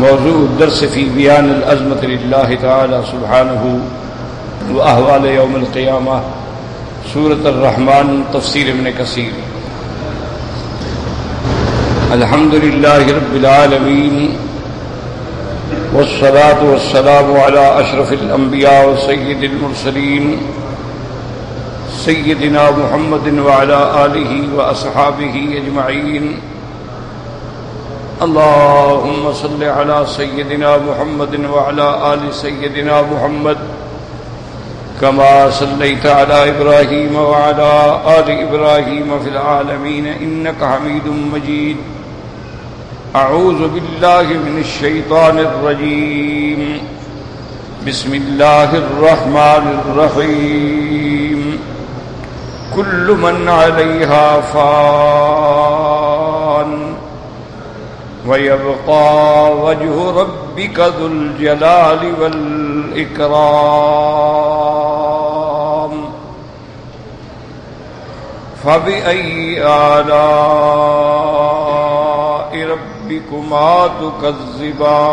موضوع الدرس في بيان العظمة لله تعالى سبحانه وأحوال يوم القيامة سورة الرحمن تفسير ابن كثير. الحمد لله رب العالمين والصلاة والسلام على أشرف الأنبياء وسيد المرسلين سيدنا محمد وعلى آله وأصحابه أجمعين. اللهم صل على سيدنا محمد وعلى آل سيدنا محمد كما صليت على إبراهيم وعلى آل إبراهيم في العالمين إنك حميد مجيد. أعوذ بالله من الشيطان الرجيم. بسم الله الرحمن الرحيم. كل من عليها فان ويبقى وجه ربك ذو الجلال والإكرام. فبأي آلاء ربكما تكذبان.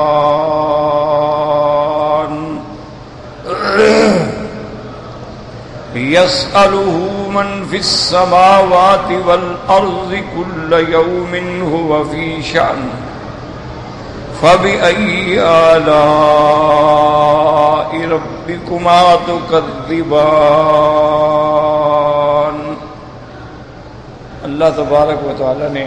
يسأله من في السماوات والأرض كل يوم هو في شأن. فبأي آلاء ربكما تكذبان. اللہ تبارک و تعالی نے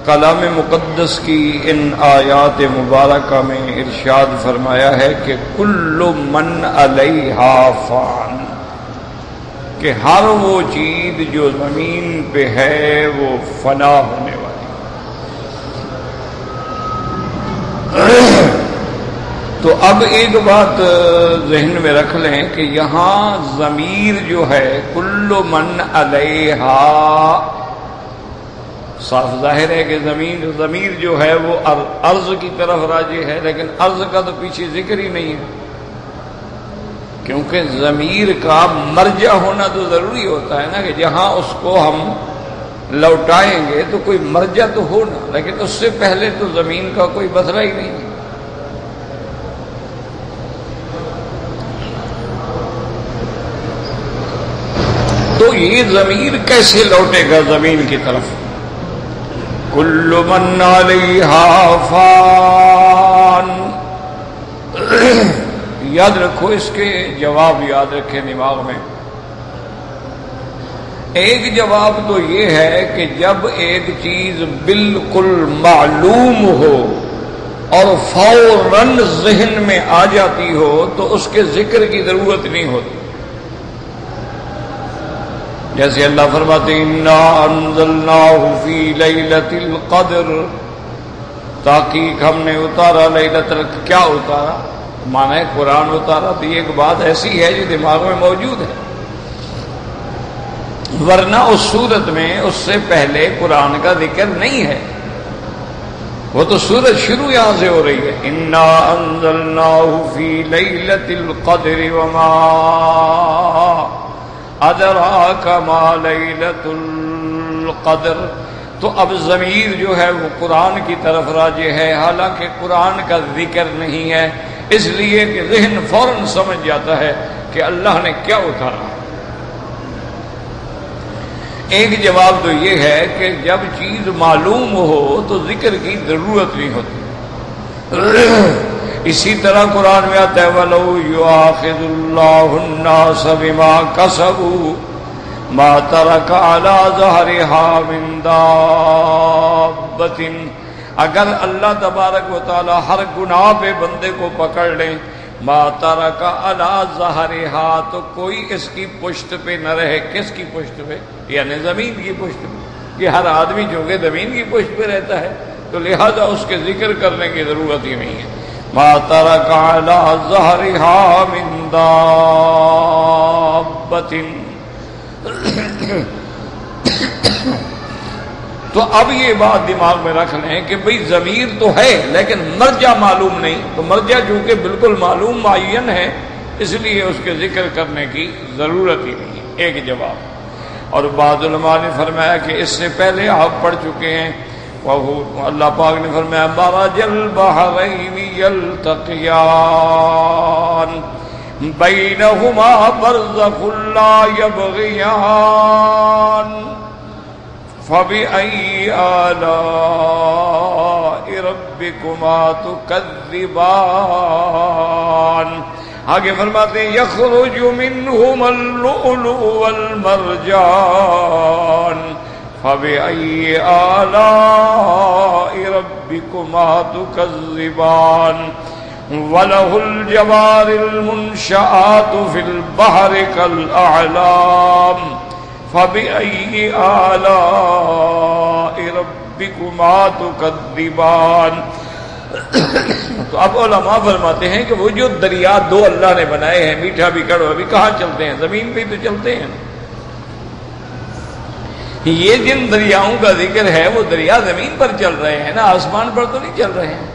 کلام مقدس کی ان آیات مبارکہ میں ارشاد فرمایا ہے کہ کل من علیہا فان، کہ ہر وہ چیز جو زمین پہ ہے وہ فنا ہونے والی. تو اب ایک بات ذہن میں رکھ لیں کہ یہاں ضمیر جو ہے کل من علیہا، صاف ظاہر ہے کہ ضمیر جو ہے وہ ارض کی طرف راجع ہے، لیکن ارض کا تو پیچھے ذکر ہی نہیں ہے، کیونکہ ضمیر کا مرجع ہونا تو ضروری ہوتا ہے نا، کہ جہاں اس کو ہم لوٹائیں گے تو کوئی مرجع تو ہونا، لیکن اس سے پہلے تو زمین کا کوئی مسئلہ ہی نہیں ہے. تو یہ ضمیر کیسے لوٹے گا زمین کی طرف؟ کل من علیہا فان. یاد رکھو، اس کے جواب یاد رکھیں دماغ میں. ایک جواب تو یہ ہے کہ جب ایک چیز بالکل معلوم ہو اور فوراً ذہن میں آ جاتی ہو تو اس کے ذکر کی ضرورت نہیں ہوتی. جیسے اللہ فرماتے ہیں انا انزلناہ فی لیلۃ القدر، تحقیق ہم نے اتارا لیلۃ القدر. کیا اتارا؟ مانا ہے قرآن اتارا. تو یہ ایک بات ایسی ہے جو دماغ میں موجود ہے، ورنہ اس صورت میں اس سے پہلے قرآن کا ذکر نہیں ہے. وہ تو سورت شروع یہاں سے ہو رہی ہے، انا انزلناہ فی لیلۃ القدر وما ادراک ما لیلۃ القدر. تو اب ضمیر جو ہے وہ قرآن کی طرف راجع ہے، حالانکہ قرآن کا ذکر نہیں ہے، اس لیے کہ ذہن فوراً سمجھ جاتا ہے کہ اللہ نے کیا اتارا. ایک جواب تو یہ ہے کہ جب چیز معلوم ہو تو ذکر کی ضرورت نہیں ہوتی. اسی طرح قرآن میں آتا ہے وَلَوْ يُؤَاخِذُ اللَّهُ النَّاسَ بِمَا كَسَبُوا مَا تَرَكَ عَلَى ظَهْرِهَا مِن دَابَّةٍ. اگر اللہ تبارک و تعالی ہر گناہ پہ بندے کو پکڑ لیں، مَا تَرَكَ عَلَى ظَهْرِهَا، تو کوئی اس کی پشت پہ نہ رہے. کس کی پشت پہ؟ یعنی زمین کی پشت پہ. کہ ہر آدمی چونکہ زمین کی پشت پہ رہتا ہے تو لہذا اس کے ذکر کرنے کی ضرورت ہی نہیں ہے. ما ترک علی ظہرها من دابۃ. تو اب یہ بات دماغ میں رکھ لیں کہ بھئی ضمیر تو ہے لیکن مرجع معلوم نہیں. تو مرجع چونکہ بالکل معلوم معین ہے، اس لیے اس کے ذکر کرنے کی ضرورت ہی نہیں ہے. ایک جواب. اور بعض علماء نے فرمایا کہ اس سے پہلے آپ پڑھ چکے ہیں اللہ پاک نے فرمایا مرج البحرین یلتقیان بینہما برزخ لا یبغیان فبأي آلاء ربكما تكذبان. آگے فرماتے ہیں یخرج منہما اللؤلؤ والمرجان فبأي آلاء ربكما تكذبان وله الجوار المنشآت في البحر كالأعلام فبأي آلاء ربكما تكذبان. تو اب علماء فرماتے ہیں کہ وہ جو دریا دو اللہ نے بنائے ہیں، میٹھا بھی کڑوا بھی، کہاں چلتے ہیں؟ زمین پہ تو چلتے ہیں. یہ جن دریاؤں کا ذکر ہے وہ دریا زمین پر چل رہے ہیں نا، آسمان پر تو نہیں چل رہے ہیں.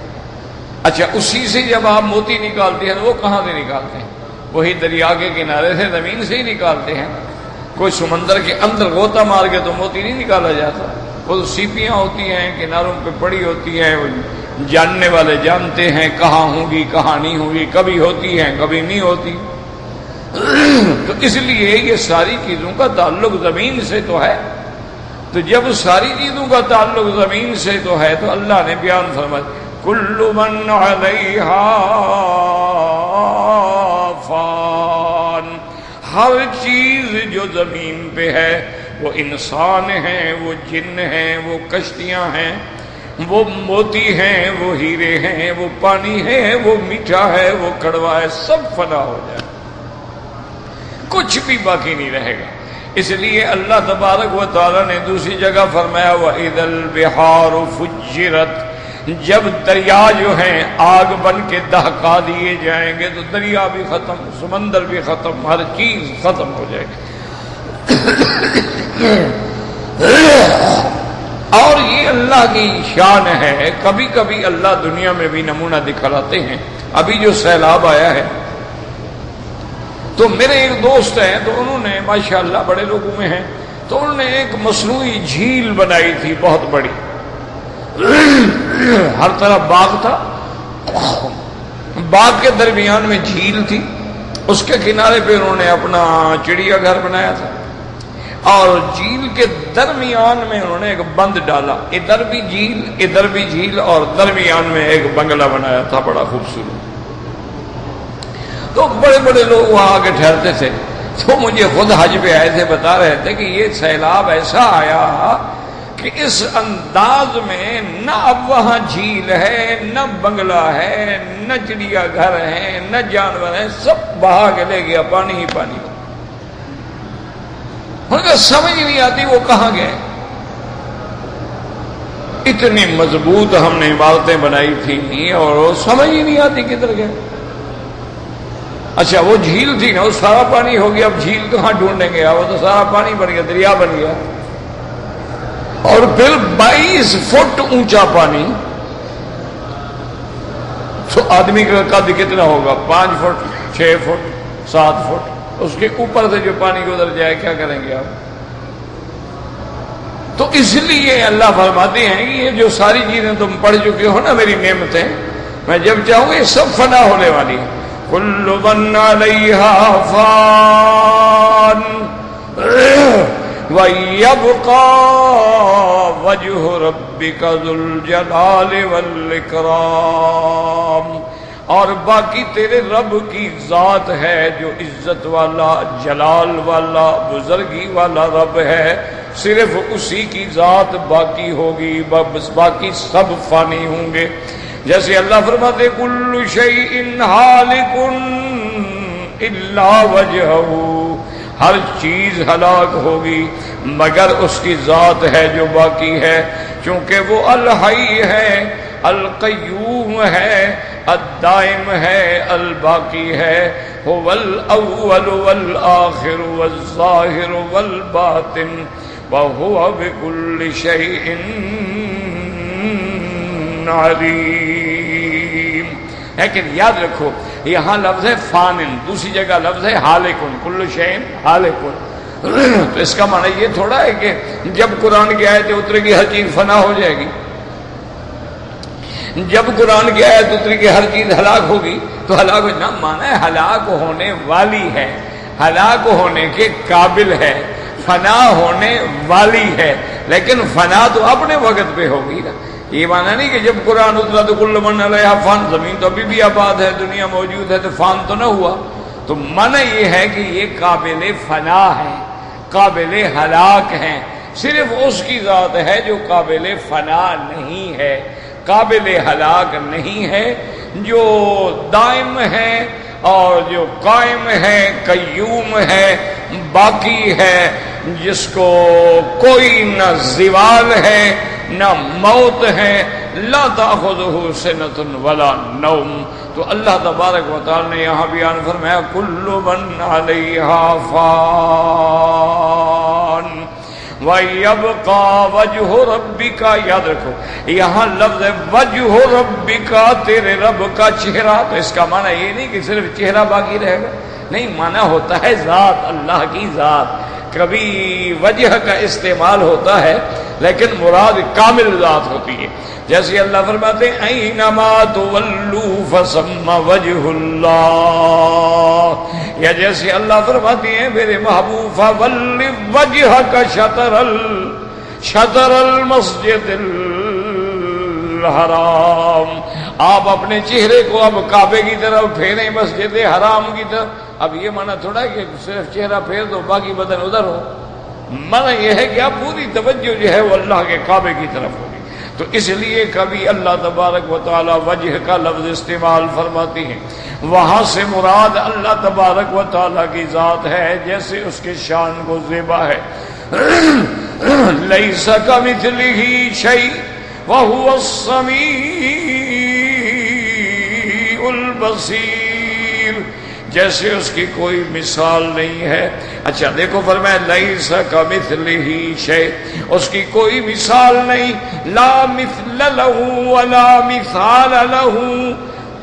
اچھا، اسی سے جب آپ موتی نکالتے ہیں تو وہ کہاں سے نکالتے ہیں؟ وہی دریا کے کنارے سے، زمین سے ہی نکالتے ہیں. کوئی سمندر کے اندر غوطہ مار کے تو موتی نہیں نکالا جاتا. وہ سیپیاں ہوتی ہیں کناروں پہ پڑی ہوتی ہیں، جاننے والے جانتے ہیں کہاں ہوں گی کہاں نہیں ہوں گی، کبھی ہوتی ہیں کبھی نہیں ہوتی. تو اس لیے یہ ساری چیزوں کا تعلق زمین سے تو ہے. تو جب ساری چیزوں کا تعلق زمین سے تو ہے تو اللہ نے بیان فرمایا کل من علیہا فان، ہر چیز جو زمین پہ ہے، وہ انسان ہیں، وہ جن ہیں، وہ کشتیاں ہیں، وہ موتی ہیں، وہ ہیرے ہیں، وہ پانی ہے، وہ میٹھا ہے، وہ کڑوا ہے، سب فنا ہو جائے، کچھ بھی باقی نہیں رہے گا. اس لیے اللہ تبارک و تعالی نے دوسری جگہ فرمایا وَإِذَا الْبِحَارُ فُجِّرَتْ، جب دریا جو ہیں آگ بن کے دہکا دیے جائیں گے تو دریا بھی ختم، سمندر بھی ختم، ہر چیز ختم ہو جائے گی. اور یہ اللہ کی شان ہے. کبھی کبھی اللہ دنیا میں بھی نمونہ دکھلاتے ہیں. ابھی جو سیلاب آیا ہے تو میرے ایک دوست ہیں تو انہوں نے ماشاءاللہ بڑے لوگوں میں ہیں، تو انہوں نے ایک مصنوعی جھیل بنائی تھی بہت بڑی، ہر طرف باغ تھا، باغ کے درمیان میں جھیل تھی، اس کے کنارے پہ انہوں نے اپنا چڑیا گھر بنایا تھا، اور جھیل کے درمیان میں انہوں نے ایک بند ڈالا، ادھر بھی جھیل اور درمیان میں ایک بنگلہ بنایا تھا بڑا خوبصورت. تو بڑے بڑے لوگ وہاں آ کے ٹھہرتے تھے. تو مجھے خود حج پہ آئے تھے بتا رہے تھے کہ یہ سیلاب ایسا آیا کہ اس انداز میں نہ اب وہاں جھیل ہے، نہ بنگلہ ہے، نہ چڑیا گھر ہے، نہ جانور ہیں، سب بہا کے لے گیا، پانی ہی پانی. ان کو سمجھ نہیں آتی وہ کہاں گئے. اتنی مضبوط ہم نے عمارتیں بنائی تھیں اور وہ سمجھ ہی نہیں آتی کدھر گئے. اچھا وہ جھیل تھی نا، وہ سارا پانی ہو گیا، اب جھیل کہاں ڈھونڈیں گے؟ وہ تو سارا پانی بن گیا، دریا بن گیا. اور پھر 22 فٹ اونچا پانی، تو آدمی کا قد کتنا ہوگا؟ 5 فٹ 6 فٹ 7 فٹ. اس کے اوپر سے جو پانی گزر جائے کیا کریں گے آپ؟ تو اس لیے اللہ فرماتے ہیں کہ یہ جو ساری چیزیں تم پڑھ چکے ہو نا میری نعمتیں، میں جب چاہوں گا یہ سب فنا ہونے والی ہیں. کل من علیہا فان وَيَبْقَى وَجْهُ رَبِّكَ ذُو الْجَلَالِ وَالْإِكْرَامِ، اور باقی تیرے رب کی ذات ہے جو عزت والا، جلال والا، بزرگی والا رب ہے. صرف اسی کی ذات باقی ہوگی، بس باقی سب فانی ہوں گے. جیسے اللہ فرماتے کل شیء ہالک الا وجہہ، ہر چیز ہلاک ہوگی مگر اس کی ذات ہے جو باقی ہے، چونکہ وہ الحی ہے، القیوم ہے، الدائم ہے، الباقی ہے. هو الاول والآخر والظاہر والباطن وهو بكل شيء علیم. لیکن یاد رکھو یہاں لفظ ہے فانن، دوسری جگہ لفظ ہے ہالکن، کل شیء ہالکن. تو اس کا معنی یہ تھوڑا ہے کہ جب قرآن کی آیت اترے گی ہر چیز فنا ہو جائے گی. جب قرآن کی آیت اتری کہ ہر چیز ہلاک ہوگی تو ہلاک نہ مانا ہے ہلاک ہونے والی ہے، ہلاک ہونے کے قابل ہے، فنا ہونے والی ہے، لیکن فنا تو اپنے وقت پہ ہوگی نا۔ یہ مانا نہیں کہ جب قرآن اترا تو کل من علیہا فان، زمین تو ابھی بھی آباد ہے، دنیا موجود ہے، تو فان تو نہ ہوا۔ تو معنی یہ ہے کہ یہ قابل فنا ہے، قابل ہلاک ہیں، صرف اس کی ذات ہے جو قابل فنا نہیں ہے، قابل ہلاک نہیں ہے، جو دائم ہے اور جو قائم ہے، قیوم ہے، باقی ہے، جس کو کوئی نہ زوال ہے نہ موت ہے، لا تأخذہ سنۃ ولا نوم۔ تو اللہ تبارک و تعالی نے یہاں بیان فرمایا کل من علیہا فان وَيَبْقَى وَجْهُ رَبِّكَ، یاد رکھو یہاں لفظ ہے وجہ ربک، تیرے رب کا چہرہ، تو اس کا معنی یہ نہیں کہ صرف چہرہ باقی رہے گا، نہیں، معنی ہوتا ہے ذات، اللہ کی ذات۔ کبھی وجہ کا استعمال ہوتا ہے لیکن مراد کامل ذات ہوتی ہے، جیسے اللہ فرماتے ہیں اینما تولوا فثم وجہ اللہ، یا جیسے اللہ فرماتے ہیں میرے محبوب فول وجہک شطر المسجد الحرام، آپ اپنے چہرے کو اب کعبے کی طرف پھیریں، مسجد حرام کی طرف۔ اب یہ معنی تھوڑا ہے کہ صرف چہرہ پھیر دو باقی بدن ادھر ہو، معنی یہ ہے کہ اب پوری توجہ جو ہے وہ اللہ کے کعبے کی طرف ہوگی۔ تو اس لیے کبھی اللہ تبارک و تعالی وجہ کا لفظ استعمال فرماتی ہیں، وہاں سے مراد اللہ تبارک و تعالی کی ذات ہے، جیسے اس کے شان کو زیبا ہے۔ لیس کمثلہ شیء وہو السمیع البصیر، جیسے اس کی کوئی مثال نہیں ہے۔ اچھا دیکھو فرمایا لیس کمثلہ شیء، اس کی کوئی مثال نہیں، لا مثل لہ ولا مثال لہ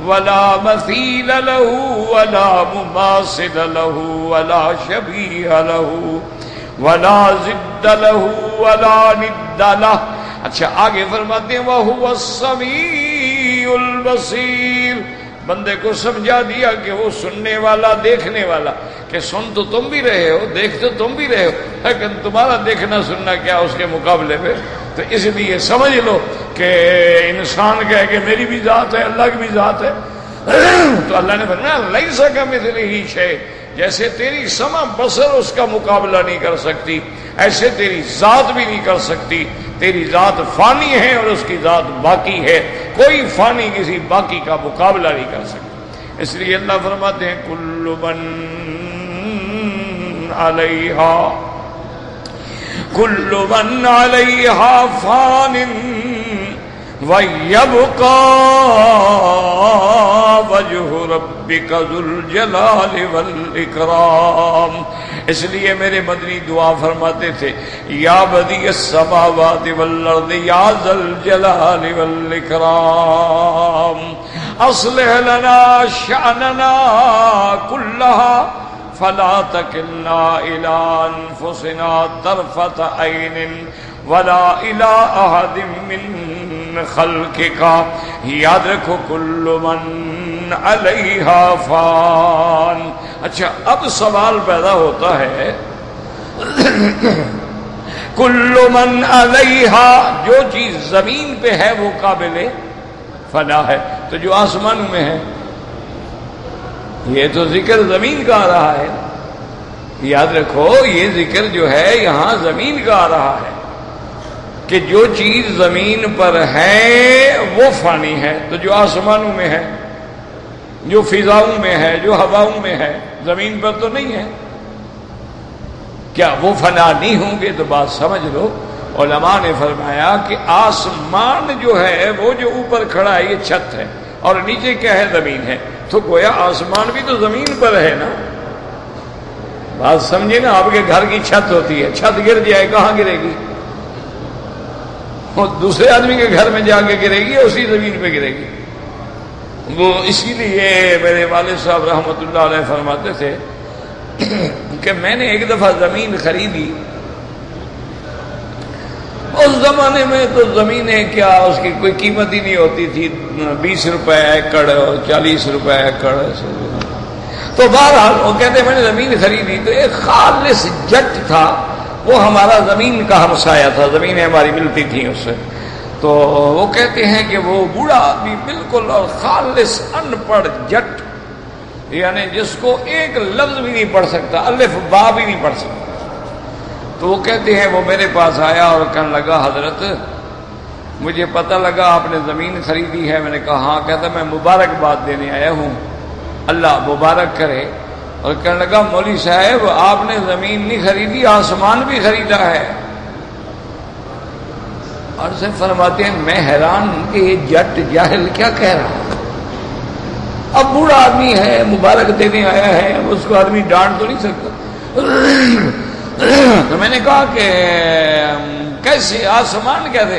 ولا مثیل لہ ولا مماثل لہ ولا شبیہ لہ ولا ضد لہ ولا ند لہ۔ اچھا آگے فرماتے ہیں وَهُوَ السَّمِيعُ الْبَصِيرُ، بندے کو سمجھا دیا کہ وہ سننے والا، دیکھنے والا، کہ سن تو تم بھی رہے ہو، دیکھ تو تم بھی رہے ہو، لیکن تمہارا دیکھنا سننا کیا اس کے مقابلے میں۔ تو اس لیے سمجھ لو کہ انسان کہے کہ میری بھی ذات ہے، اللہ کی بھی ذات ہے، تو اللہ نے فرمایا لیس کمثلہ شیء، جیسے تیری سمع بصر اس کا مقابلہ نہیں کر سکتی، ایسے تیری ذات بھی نہیں کر سکتی۔ تیری ذات فانی ہے اور اس کی ذات باقی ہے، کوئی فانی کسی باقی کا مقابلہ نہیں کر سکتا۔ اس لیے اللہ فرماتے ہیں کل من علیہا فان وَيَبْقَى وَجْهُ رَبِّكَ ذُو الْجَلَالِ وَالْإِكْرَامِ۔ اس لیے میرے مدنی دعا فرماتے تھے یا بدیع السماوات والارض یا ذا الجلال والإکرام اصلح لنا شأننا كلها فلا تکلنا إلى أنفسنا طرفة عين ولا إلى أحد من خلقك۔ یاد رکھو کل من علیہا فان۔ اچھا اب سوال پیدا ہوتا ہے کل من علیہا، جو چیز زمین پہ ہے وہ قابل فنا ہے، تو جو آسمان میں ہے یہ تو ذکر زمین کا آ رہا ہے۔ یاد رکھو یہ ذکر جو ہے یہاں زمین کا آ رہا ہے کہ جو چیز زمین پر ہے وہ فانی ہے، تو جو آسمانوں میں ہے، جو فضاؤں میں ہے، جو ہواؤں میں ہے، زمین پر تو نہیں ہے، کیا وہ فنا نہیں ہوں گے؟ تو بات سمجھ لو، علماء نے فرمایا کہ آسمان جو ہے وہ جو اوپر کھڑا ہے یہ چھت ہے، اور نیچے کیا ہے؟ زمین ہے، تو گویا آسمان بھی تو زمین پر ہے نا۔ بات سمجھے نا، آپ کے گھر کی چھت ہوتی ہے، چھت گر جائے کہاں گرے گی؟ وہ دوسرے آدمی کے گھر میں جا کے گرے گی، اسی زمین پہ گرے گی۔ وہ اسی لیے میرے والد صاحب رحمۃ اللہ علیہ فرماتے تھے کہ میں نے ایک دفعہ زمین خریدی اس زمانے میں تو زمینیں کیا اس کی کوئی قیمت ہی نہیں ہوتی تھی، 20 روپے ایکڑ اور 40 روپے ایکڑ. تو بہرحال وہ کہتے میں نے زمین خریدی تو ایک خالص جٹ تھا، وہ ہمارا زمین کا ہمسایا تھا، زمینیں ہماری ملتی تھیں اس سے. تو وہ کہتے ہیں کہ وہ بوڑھا آدمی بالکل اور خالص ان پڑھ جٹ، یعنی جس کو ایک لفظ بھی نہیں پڑھ سکتا، الف با بھی نہیں پڑھ سکتا. تو وہ کہتے ہیں وہ میرے پاس آیا اور کہنے لگا حضرت مجھے پتہ لگا آپ نے زمین خریدی ہے. میں نے کہا ہاں. کہتا میں مبارکباد دینے آیا ہوں، اللہ مبارک کرے. اور کہنے لگا مولوی صاحب آپ نے زمین نہیں خریدی، آسمان بھی خریدا ہے. اور سے فرماتے ہیں میں حیران کہ یہ جٹ جاہل کیا کہہ رہا ہے. اب بوڑھا آدمی ہے، مبارک دینے آیا ہے، اس کو آدمی ڈانٹ تو نہیں سکتا. تو میں نے کہا کہ کیسے آسمان کیسے؟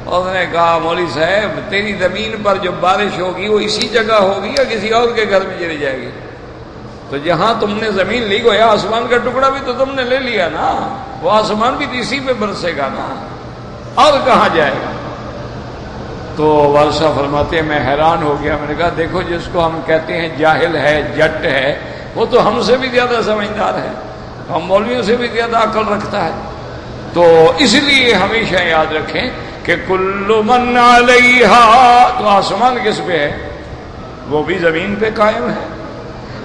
اور اس نے کہا مولوی صاحب تیری زمین پر جو بارش ہوگی وہ اسی جگہ ہوگی یا کسی اور کے گھر میں چلی جائے گی؟ تو جہاں تم نے زمین لی گویا آسمان کا ٹکڑا بھی تو تم نے لے لیا نا، وہ آسمان بھی تو اسی پہ برسے گا نا، اور کہاں جائے گا؟ تو والشاہ فرماتے ہیں میں حیران ہو گیا. میں نے کہا دیکھو جس کو ہم کہتے ہیں جاہل ہے، جٹ ہے، وہ تو ہم سے بھی زیادہ سمجھدار ہے، ہم مولویوں سے بھی زیادہ عقل رکھتا ہے. تو اس لیے ہمیشہ یاد رکھیں کہ کل من علیہا، تو آسمان کس پہ ہے؟ وہ بھی زمین پہ قائم ہے.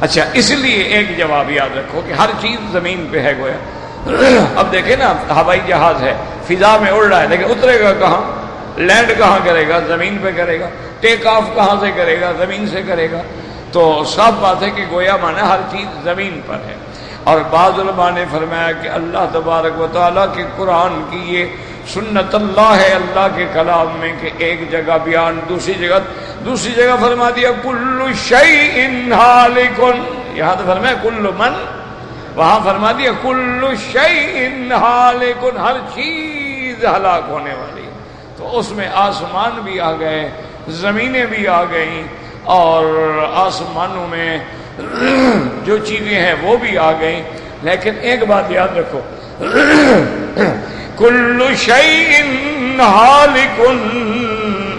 اچھا اس لیے ایک جواب یاد رکھو کہ ہر چیز زمین پہ ہے گویا. اب دیکھیں نا ہوائی جہاز ہے، فضا میں اڑ رہا ہے لیکن اترے گا کہاں؟ لینڈ کہاں کرے گا؟ زمین پہ کرے گا. ٹیک آف کہاں سے کرے گا؟ زمین سے کرے گا. تو صاف بات ہے کہ گویا مانا ہر چیز زمین پر ہے. اور بعض علماء نے فرمایا کہ اللہ تبارک و تعالیٰ کے قرآن کی یہ سنت اللہ ہے اللہ کے کلام میں کہ ایک جگہ بیان، دوسری جگہ فرما دیا کل شیء ہالک، یہاں تو فرمایا کل من، وہاں فرما دیا کل شیء ہالک، ہر چیز ہلاک ہونے والی. تو اس میں آسمان بھی آ گئے، زمینیں بھی آ گئیں، اور آسمانوں میں جو چیزیں ہیں وہ بھی آ گئیں. لیکن ایک بات یاد رکھو کل شیء ہالک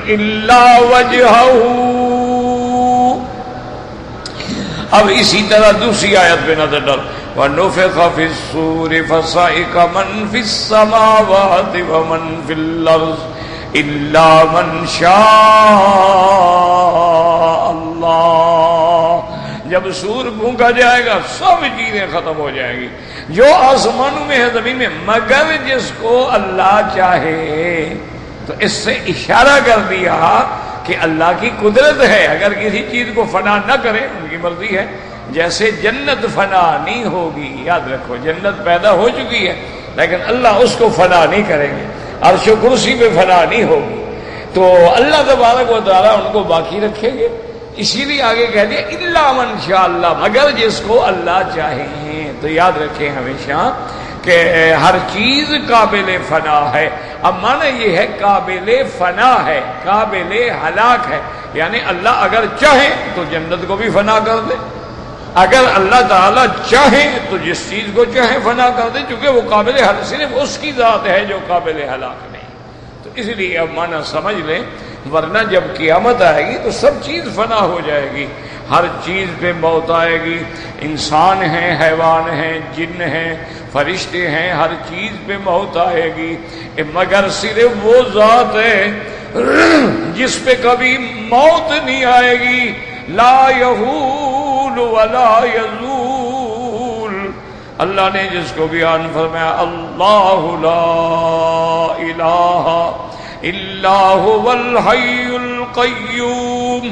الا وجہہ. اب اسی طرح دوسری آیت پہ نظر ڈال وَنُفِخَ فِي الصُّورِ فَصَعِقَ مَنْ فِي السَّمَاوَاتِ وَمَنْ فِي الْأَرْضِ إِلَّا مَنْ شَاءَ اللَّهُ. جب سور پھونکا جائے گا سب چیزیں ختم ہو جائیں گی جو آسمانوں میں ہے زمین میں، مگر جس کو اللہ چاہے. تو اس سے اشارہ کر دیا کہ اللہ کی قدرت ہے، اگر کسی چیز کو فنا نہ کرے ان کی مرضی ہے. جیسے جنت فنا نہیں ہوگی، یاد رکھو جنت پیدا ہو چکی ہے لیکن اللہ اس کو فنا نہیں کریں گے، عرش و کرسی پہ فنا نہیں ہوگی. تو اللہ تبارک و تعالیٰ ان کو باقی رکھیں گے. اسی لیے آگے کہہ دیا الا من شاء اللہ، مگر جس کو اللہ چاہے. تو یاد رکھیں ہمیشہ کہ ہر چیز قابل فنا ہے. اب معنی یہ ہے قابل فنا ہے، قابل ہلاک ہے. یعنی اللہ اگر چاہے تو جنت کو بھی فنا کر دے، اگر اللہ تعالیٰ چاہے تو جس چیز کو چاہے فنا کر دے، چونکہ وہ قابل ہلاک صرف اس کی ذات ہے جو قابل ہلاک نہیں. تو اس لیے اب معنی سمجھ لیں، ورنہ جب قیامت آئے گی تو سب چیز فنا ہو جائے گی، ہر چیز پہ موت آئے گی. انسان ہیں، حیوان ہیں، جن ہیں، فرشتے ہیں، ہر چیز پہ موت آئے گی، مگر صرف وہ ذات ہے جس پہ کبھی موت نہیں آئے گی. لا یحول ولا یزول. اللہ نے جس کو بیان فرمایا اللہ لا الہ الا هو الحی القیوم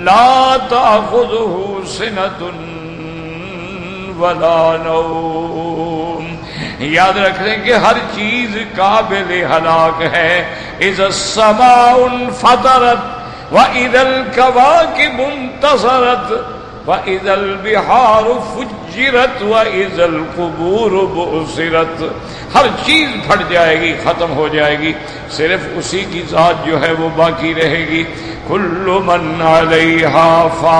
لا تأخذه سنة ولا نوم. یاد رکھ لیں کہ ہر چیز قابل ہلاک ہے. اذا السماء انفطرت وَإِذَا الْكَوَاكِبُ انتَثَرَتْ وَإِذَا الْبِحَارُ فُجِّرَتْ وَإِذَا الْقُبُورُ بُعْثِرَتْ. ہر چیز پھٹ جائے گی، ختم ہو جائے گی، صرف اسی کی ذات جو ہے وہ باقی رہے گی. كُلُّ مَنْ عَلَيْهَا فَانٍ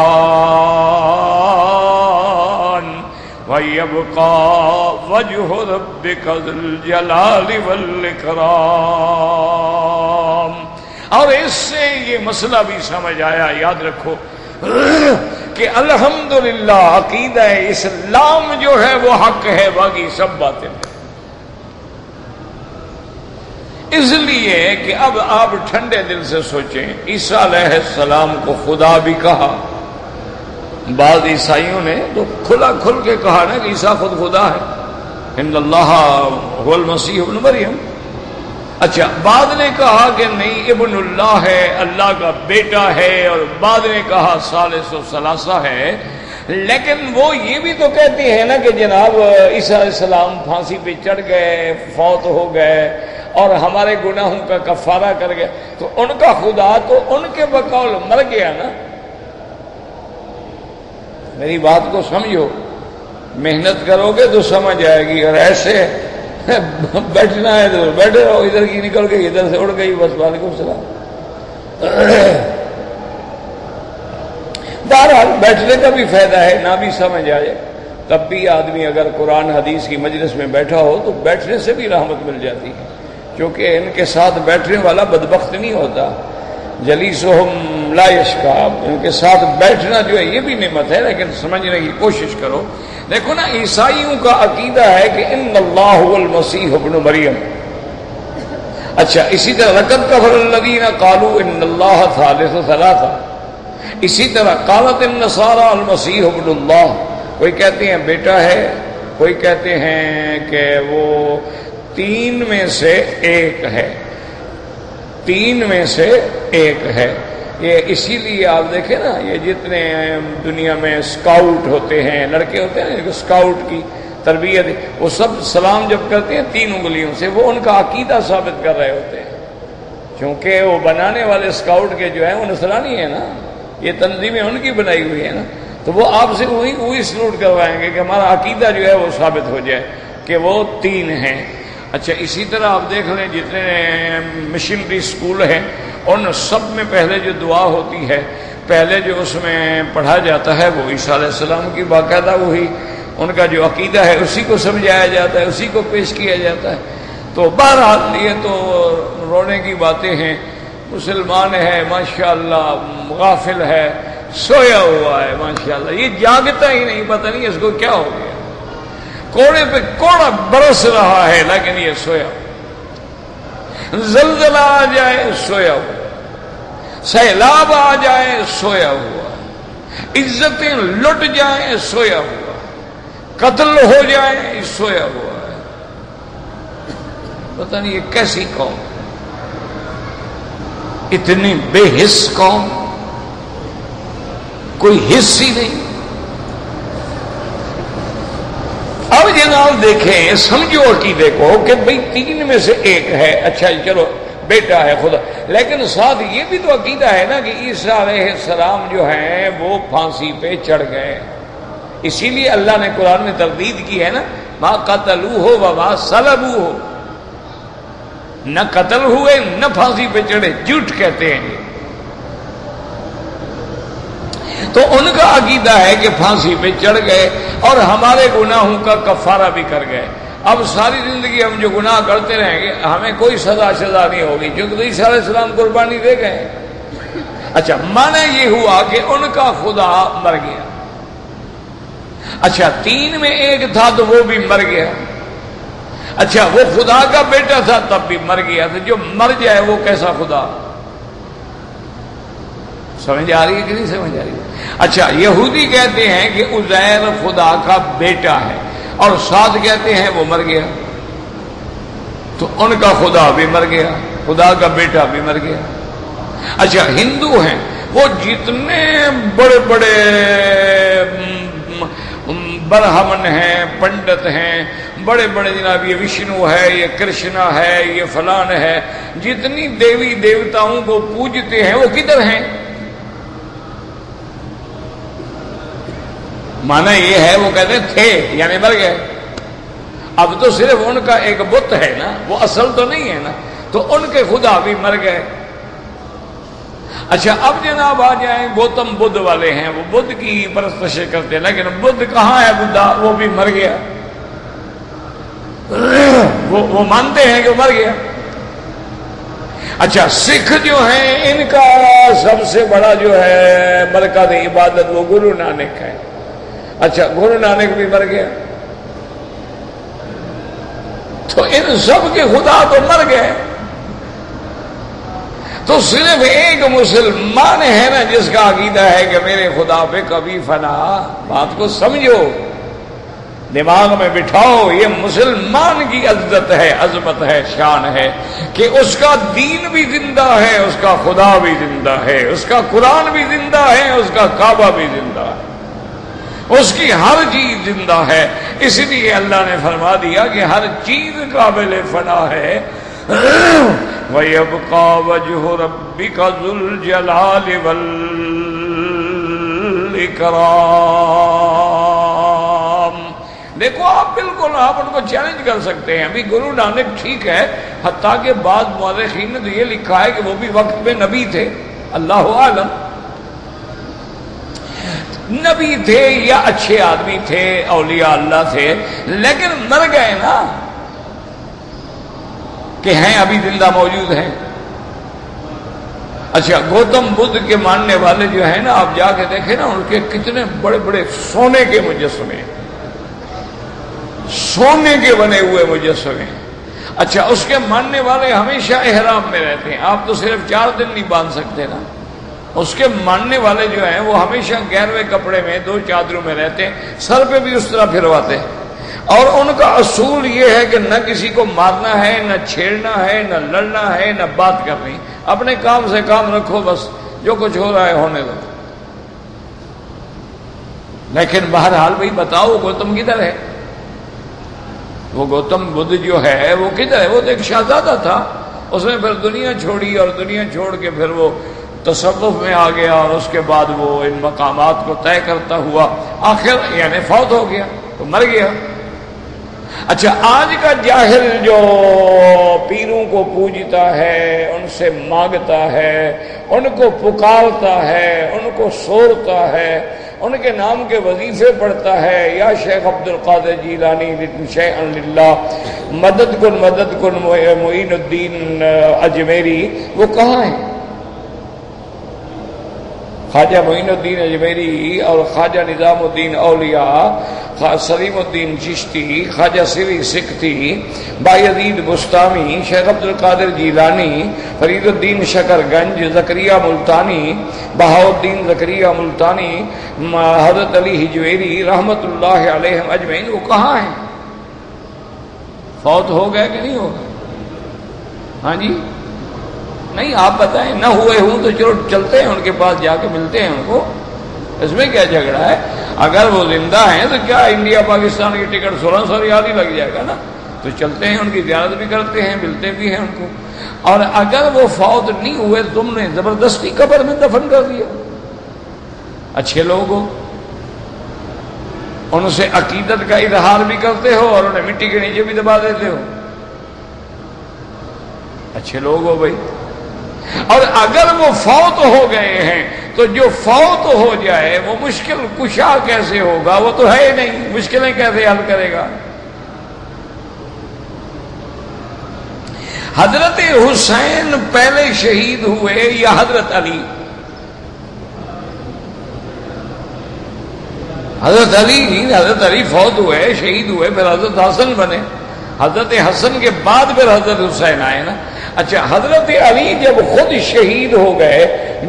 وَيَبْقَى وَجْهُ رَبِّكَ ذُو الْجَلَالِ وَالْإِكْرَامِ۔ اور اس سے یہ مسئلہ بھی سمجھ آیا، یاد رکھو کہ الحمدللہ عقیدہ اسلام جو ہے وہ حق ہے، باقی سب باطل ہے۔ اس لیے کہ اب آپ ٹھنڈے دل سے سوچیں، عیسیٰ علیہ السلام کو خدا بھی کہا، بعض عیسائیوں نے تو کھلا کھل کے کہا نا کہ عیسیٰ خود خدا ہے، ان اللہ هو المسیح ابن مریم۔ اچھا، بعد نے کہا کہ نہیں ابن اللہ ہے، اللہ کا بیٹا ہے، اور بعد نے کہا ثالث و ثلاثہ ہے۔ لیکن وہ یہ بھی تو کہتے ہیں نا کہ جناب عیسیٰ علیہ السلام پھانسی پہ چڑھ گئے، فوت ہو گئے اور ہمارے گناہوں کا کفارہ کر گئے، تو ان کا خدا تو ان کے بقول مر گیا نا۔ میری بات کو سمجھو، محنت کرو گے تو سمجھ آئے گی، اور ایسے بیٹھنا ہے تو بیٹھے رہو، ادھر کی نکل گئی ادھر سے اڑ گئی، بس وعلیکم السلام۔ بہرحال بیٹھنے کا بھی فائدہ ہے، نہ بھی سمجھ آئے تب بھی آدمی اگر قرآن حدیث کی مجلس میں بیٹھا ہو تو بیٹھنے سے بھی رحمت مل جاتی ہے، کیونکہ ان کے ساتھ بیٹھنے والا بدبخت نہیں ہوتا، جلیسہم لا یشقی، ان کے ساتھ بیٹھنا جو ہے یہ بھی نعمت ہے، لیکن سمجھنے کی کوشش کرو۔ دیکھو نا، عیسائیوں کا عقیدہ ہے کہ ان اللہ هو المسیح ابن مریم۔ اچھا، اسی طرح لقد کفر الذین قالوا ان اللہ ثالث ثلاثہ، اسی طرح قالت النصارى المسیح ابن اللہ، کوئی کہتے ہیں بیٹا ہے، کوئی کہتے ہیں کہ وہ تین میں سے ایک ہے، تین میں سے ایک ہے۔ یہ اسی لیے آپ دیکھیں نا، یہ جتنے دنیا میں اسکاؤٹ ہوتے ہیں، لڑکے ہوتے ہیں اسکاؤٹ کی تربیت، وہ سب سلام جب کرتے ہیں تین انگلیوں سے، وہ ان کا عقیدہ ثابت کر رہے ہوتے ہیں، کیونکہ وہ بنانے والے اسکاؤٹ کے جو ہیں وہ نصرانی ہیں نا، یہ تنظیمیں ان کی بنائی ہوئی ہیں نا، تو وہ آپ سے وہی سلوٹ کروائیں گے کہ ہمارا عقیدہ جو ہے وہ ثابت ہو جائے کہ وہ تین ہیں۔ اچھا، اسی طرح آپ دیکھ لیں جتنے مشنری اسکول ہیں ان سب میں پہلے جو دعا ہوتی ہے، پہلے جو اس میں پڑھا جاتا ہے وہ عیسیٰ علیہ السلام کی باقاعدہ وہی ان کا جو عقیدہ ہے اسی کو سمجھایا جاتا ہے، اسی کو پیش کیا جاتا ہے۔ تو بہرحال یہ تو رونے کی باتیں ہیں، مسلمان ہے ماشاءاللہ، غافل ہے، سویا ہوا ہے ماشاءاللہ، یہ جاگتا ہی نہیں، پتہ نہیں اس کو کیا ہو گیا، کوڑے پہ کوڑا برس رہا ہے لیکن یہ سویا ہوا، زلزلہ آ جائے سویا ہوا، سیلاب آ جائے سویا ہوا، عزتیں لٹ جائیں سویا ہوا، قتل ہو جائے سویا ہوا ہے۔ پتہ نہیں یہ کیسی قوم، اتنی بے حس قوم، کوئی حس ہی نہیں۔ اب جناب دیکھیں، سمجھو عقیدے کو کہ بھئی تین میں سے ایک ہے، اچھا چلو بیٹا ہے خدا، لیکن ساتھ یہ بھی تو عقیدہ ہے نا کہ عیسیٰ علیہ السلام جو ہیں وہ پھانسی پہ چڑھ گئے، اسی لیے اللہ نے قرآن میں تردید کی ہے نا، ما قتلوہ وما صلبوہ، نہ قتل ہوئے نہ پھانسی پہ چڑھے، جھوٹ کہتے ہیں یہ۔ تو ان کا عقیدہ ہے کہ پھانسی پہ چڑھ گئے اور ہمارے گناہوں کا کفارہ بھی کر گئے، اب ساری زندگی ہم جو گناہ کرتے رہیں گے ہمیں کوئی سزا نہیں ہوگی، کیونکہ عیسیٰ علیہ السلام قربانی دے گئے۔ اچھا، معنی یہ ہوا کہ ان کا خدا مر گیا۔ اچھا، تین میں ایک تھا تو وہ بھی مر گیا، اچھا وہ خدا کا بیٹا تھا تب بھی مر گیا، تو جو مر جائے وہ کیسا خدا؟ سمجھ آ رہی ہے کہ نہیں سمجھ آ رہی ہے؟ اچھا، یہودی کہتے ہیں کہ عزیر خدا کا بیٹا ہے اور ساتھ کہتے ہیں وہ مر گیا، تو ان کا خدا بھی مر گیا، خدا کا بیٹا بھی مر گیا۔ اچھا، ہندو ہیں، وہ جتنے بڑے بڑے برہمن ہیں، پنڈت ہیں، بڑے بڑے جناب، یہ وشنو ہے، یہ کرشنا ہے، یہ فلان ہے، جتنی دیوی دیوتاؤں کو پوجتے ہیں وہ کدھر ہیں؟ معنی یہ ہے وہ کہتے تھے یعنی مر گئے، اب تو صرف ان کا ایک بت ہے نا، وہ اصل تو نہیں ہے نا، تو ان کے خدا بھی مر گئے۔ اچھا اب جناب آ جائیں گوتم بدھ والے ہیں، وہ بدھ کی پرستشیں کرتے ہیں، لیکن بدھ کہاں ہے بدھا؟ وہ بھی مر گیا، وہ مانتے ہیں کہ وہ مر گیا۔ اچھا سکھ جو ہیں ان کا سب سے بڑا جو ہے مرکز عبادت وہ گرو نانک ہے۔ اچھا گرو نانک بھی مر گیا، تو ان سب کے خدا تو مر گئے، تو صرف ایک مسلمان ہے نا جس کا عقیدہ ہے کہ میرے خدا پہ کبھی فنا۔ بات کو سمجھو، دماغ میں بٹھاؤ، یہ مسلمان کی عزت ہے، عظمت ہے، شان ہے کہ اس کا دین بھی زندہ ہے، اس کا خدا بھی زندہ ہے، اس کا قرآن بھی زندہ ہے، اس کا کعبہ بھی زندہ ہے، اس کی ہر چیز زندہ ہے۔ اس لیے اللہ نے فرما دیا کہ ہر چیز قابل فنا ہے۔ وَيَبْقَى وَجْهُ رَبِّكَ ذُو الْجَلَالِ وَالْإِكْرَامِ۔ دیکھو آپ بالکل آپ ان کو چیلنج کر سکتے ہیں۔ ابھی گرو نانک ٹھیک ہے، حتیٰ کہ بعض مورخین نے تو یہ لکھا ہے کہ وہ بھی وقت میں نبی تھے، اللہ عالم، نبی تھے یا اچھے آدمی تھے، اولیاء اللہ تھے، لیکن مر گئے نا، کہ ہیں ابھی زندہ موجود ہیں۔ اچھا گوتم بدھ کے ماننے والے جو ہیں نا، آپ جا کے دیکھیں نا، ان کے کتنے بڑے بڑے سونے کے مجسمے، سونے کے بنے ہوئے مجسمے۔ اچھا اس کے ماننے والے ہمیشہ احرام میں رہتے ہیں، آپ تو صرف 4 دن نہیں باندھ سکتے نا۔ اس کے ماننے والے جو ہیں وہ ہمیشہ گہرے کپڑے میں 2 چادروں میں رہتے ہیں، سر پہ بھی اس طرح پھرواتے ہیں، اور ان کا اصول یہ ہے کہ نہ کسی کو مارنا ہے، نہ چھیڑنا ہے، نہ لڑنا ہے، نہ بات کرنی، اپنے کام سے کام رکھو، بس جو کچھ ہو رہا ہے ہونے دو۔ لیکن بہرحال بھائی بتاؤ گوتم کدھر ہے؟ وہ گوتم بدھ جو ہے وہ کدھر ہے؟ وہ تو ایک شہزادہ تھا، اس نے پھر دنیا چھوڑی، اور دنیا چھوڑ کے پھر وہ تصوف میں آ گیا، اور اس کے بعد وہ ان مقامات کو طے کرتا ہوا آخر یعنی فوت ہو گیا، تو مر گیا۔ اچھا آج کا جاہل جو پیروں کو پوجتا ہے، ان سے مانگتا ہے، ان کو پکارتا ہے، ان کو سورتا ہے، ان کے نام کے وظیفے پڑھتا ہے، یا شیخ عبد القادر جیلانی شیئا للہ، مدد کن معین الدین اجمیری، وہ کہاں ہے؟ خواجہ معین الدین اجمیری اور خواجہ نظام الدین اولیاء، سلیم الدین چشتی، خواجہ سری سکھتی، بایزید بستامی، شیخ عبد القادر جیلانی، فرید الدین شکر گنج، زکریہ ملتانی، بہاؤالدین زکریہ ملتانی، حضرت علی ہجویری رحمت اللہ علیہم اجمعین، وہ کہاں ہیں؟ فوت ہو گئے کہ نہیں ہو گئے؟ ہاں جی نہیں، آپ بتائیں، نہ ہوئے ہوں تو چلو چلتے ہیں ان کے پاس، جا کے ملتے ہیں ان کو، اس میں کیا جھگڑا ہے؟ اگر وہ زندہ ہیں تو کیا انڈیا پاکستان کی ٹکٹ 1600 ریال ہی لگ جائے گا نا، تو چلتے ہیں، ان کی زیارت بھی کرتے ہیں، ملتے بھی ہیں ان کو۔ اور اگر وہ فوت نہیں ہوئے، تم نے زبردستی قبر میں دفن کر دیا، اچھے لوگ ہو، ان سے عقیدت کا اظہار بھی کرتے ہو، اور انہیں مٹی کے نیچے بھی دبا دیتے ہو، اچھے لوگ ہو بھائی۔ اور اگر وہ فوت ہو گئے ہیں تو جو فوت ہو جائے وہ مشکل کشا کیسے ہوگا؟ وہ تو ہے ہی نہیں، مشکلیں کیسے حل کرے گا؟ حضرت حسین پہلے شہید ہوئے یا حضرت علی؟ حضرت علی فوت ہوئے، شہید ہوئے، پھر حضرت حسن بنے، حضرت حسن کے بعد پھر حضرت حسین آئے نا۔ اچھا حضرت علی جب خود شہید ہو گئے،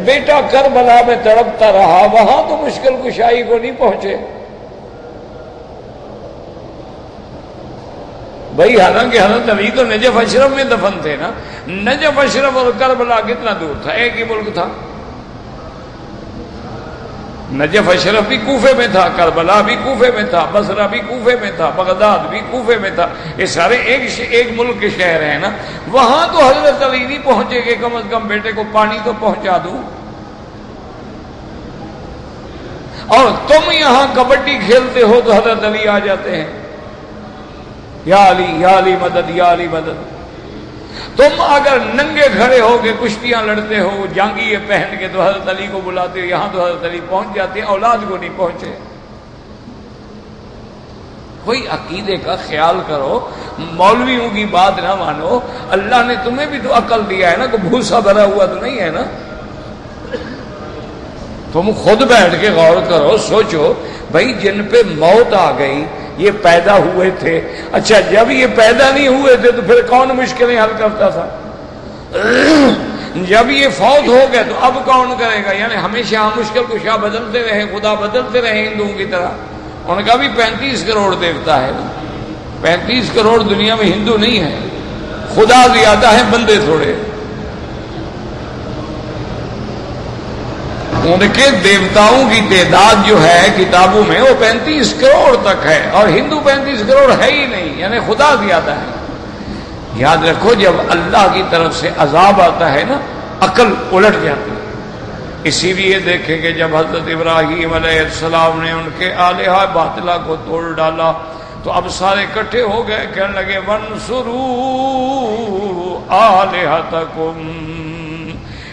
بیٹا کربلا میں تڑپتا رہا، وہاں تو مشکل کشائی کو نہیں پہنچے بھائی، حالانکہ حضرت علی تو نجف اشرف میں دفن تھے نا۔ نجف اشرف اور کربلا کتنا دور تھا؟ ایک ہی ملک تھا۔ نجف اشرف بھی کوفے میں تھا، کربلا بھی کوفے میں تھا، بصرہ بھی کوفے میں تھا، بغداد بھی کوفے میں تھا، یہ سارے ایک ملک کے شہر ہیں نا۔ وہاں تو حضرت علی نہیں پہنچے کہ کم از کم بیٹے کو پانی تو پہنچا دوں، اور تم یہاں کبڈی کھیلتے ہو تو حضرت علی آ جاتے ہیں، یا علی مدد، یا علی مدد۔ تم اگر ننگے کھڑے ہو کے کشتیاں لڑتے ہو جانگیے پہن کے تو حضرت علی کو بلاتے ہو، یہاں تو حضرت علی پہنچ جاتے ہیں، اولاد کو نہیں پہنچے۔ کوئی عقیدے کا خیال کرو، مولویوں کی بات نہ مانو۔ اللہ نے تمہیں بھی تو عقل دیا ہے نا، کہ بھوسا بھرا ہوا تو نہیں ہے نا۔ تم خود بیٹھ کے غور کرو، سوچو بھائی جن پہ موت آ گئی یہ پیدا ہوئے تھے، اچھا جب یہ پیدا نہیں ہوئے تھے تو پھر کون مشکلیں حل کرتا تھا؟ جب یہ فوت ہو گئے تو اب کون کرے گا؟ یعنی ہمیشہ ہم مشکل کشا بدلتے رہے، خدا بدلتے رہے ہندوؤں کی طرح۔ ان کا بھی 35 کروڑ دیوتا ہے نا، 35 کروڑ دنیا میں ہندو نہیں ہے، خدا زیادہ ہے بندے تھوڑے۔ ان کے دیوتاؤں کی تعداد جو ہے کتابوں میں وہ 35 کروڑ تک ہے، اور ہندو 35 کروڑ ہے ہی نہیں، یعنی خدا زیادہ ہے۔ یاد رکھو جب اللہ کی طرف سے عذاب آتا ہے نا، عقل الٹ جاتی ہے۔ اسی لیے دیکھیں کہ جب حضرت ابراہیم علیہ السلام نے ان کے آلہہ باطلہ کو توڑ ڈالا تو اب سارے اکٹھے ہو گئے، کہنے لگے وَانصُرُوا آلِہَتَكُمْ،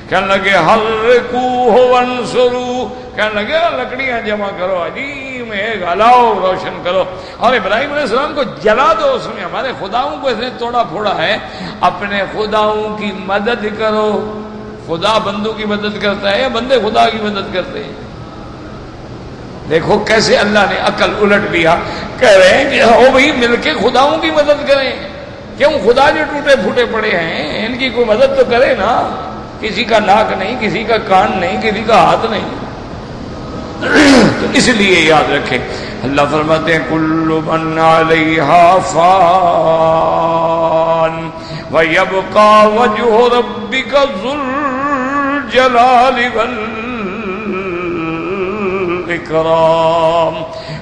کہنے لگے حرقوہ وانصروا، کہنے لگے لکڑیاں جمع کرو، عجیب ایک الاؤ روشن کرو، اور ابراہیم علیہ السلام کو جلا دو، اس میں ہمارے خداؤں کو اس نے توڑا پھوڑا ہے، اپنے خداؤں کی مدد کرو۔ خدا بندوں کی مدد کرتا ہے یا بندے خدا کی مدد کرتے ہیں؟ دیکھو کیسے اللہ نے عقل الٹ دیا، کہہ رہے ہیں کہ ہو بھائی مل کے خداؤں کی مدد کریں، کیوں خدا جو ٹوٹے پھوٹے پڑے ہیں ان کی کوئی مدد تو کرے نا، کسی کا ناک نہیں، کسی کا کان نہیں، کسی کا ہاتھ نہیں۔ تو اس لیے یاد رکھیں، اللہ فرماتے ہیں کل من علیہا فان وَيَبْقَى وَجْهُ رَبِّكَ ذُو الْجَلَالِ وَالْإِكْرَامِ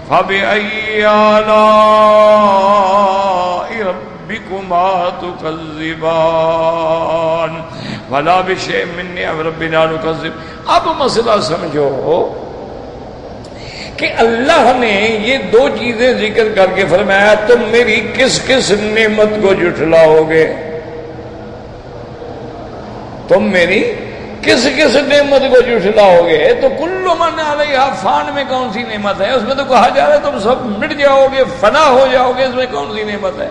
فَبِأَيِّ آلَاءِ رَبِّكُمَا تُكَذِّبَانِ وَلَا بِشَيْءٍ مِّن نِّعَمِ رَبِّنَا نُكَذِّبُ۔ اب مسئلہ سمجھو کہ اللہ نے یہ دو چیزیں ذکر کر کے فرمایا تم میری کس کس نعمت کو جھٹلاؤ گے، تم میری کس کس نعمت کو جھٹلاؤ گے؟ تو کل من علیہا فان میں کون سی نعمت ہے؟ اس میں تو کہا جا رہا ہے تم سب مٹ جاؤ گے، فنا ہو جاؤ گے، اس میں کون سی نعمت ہے؟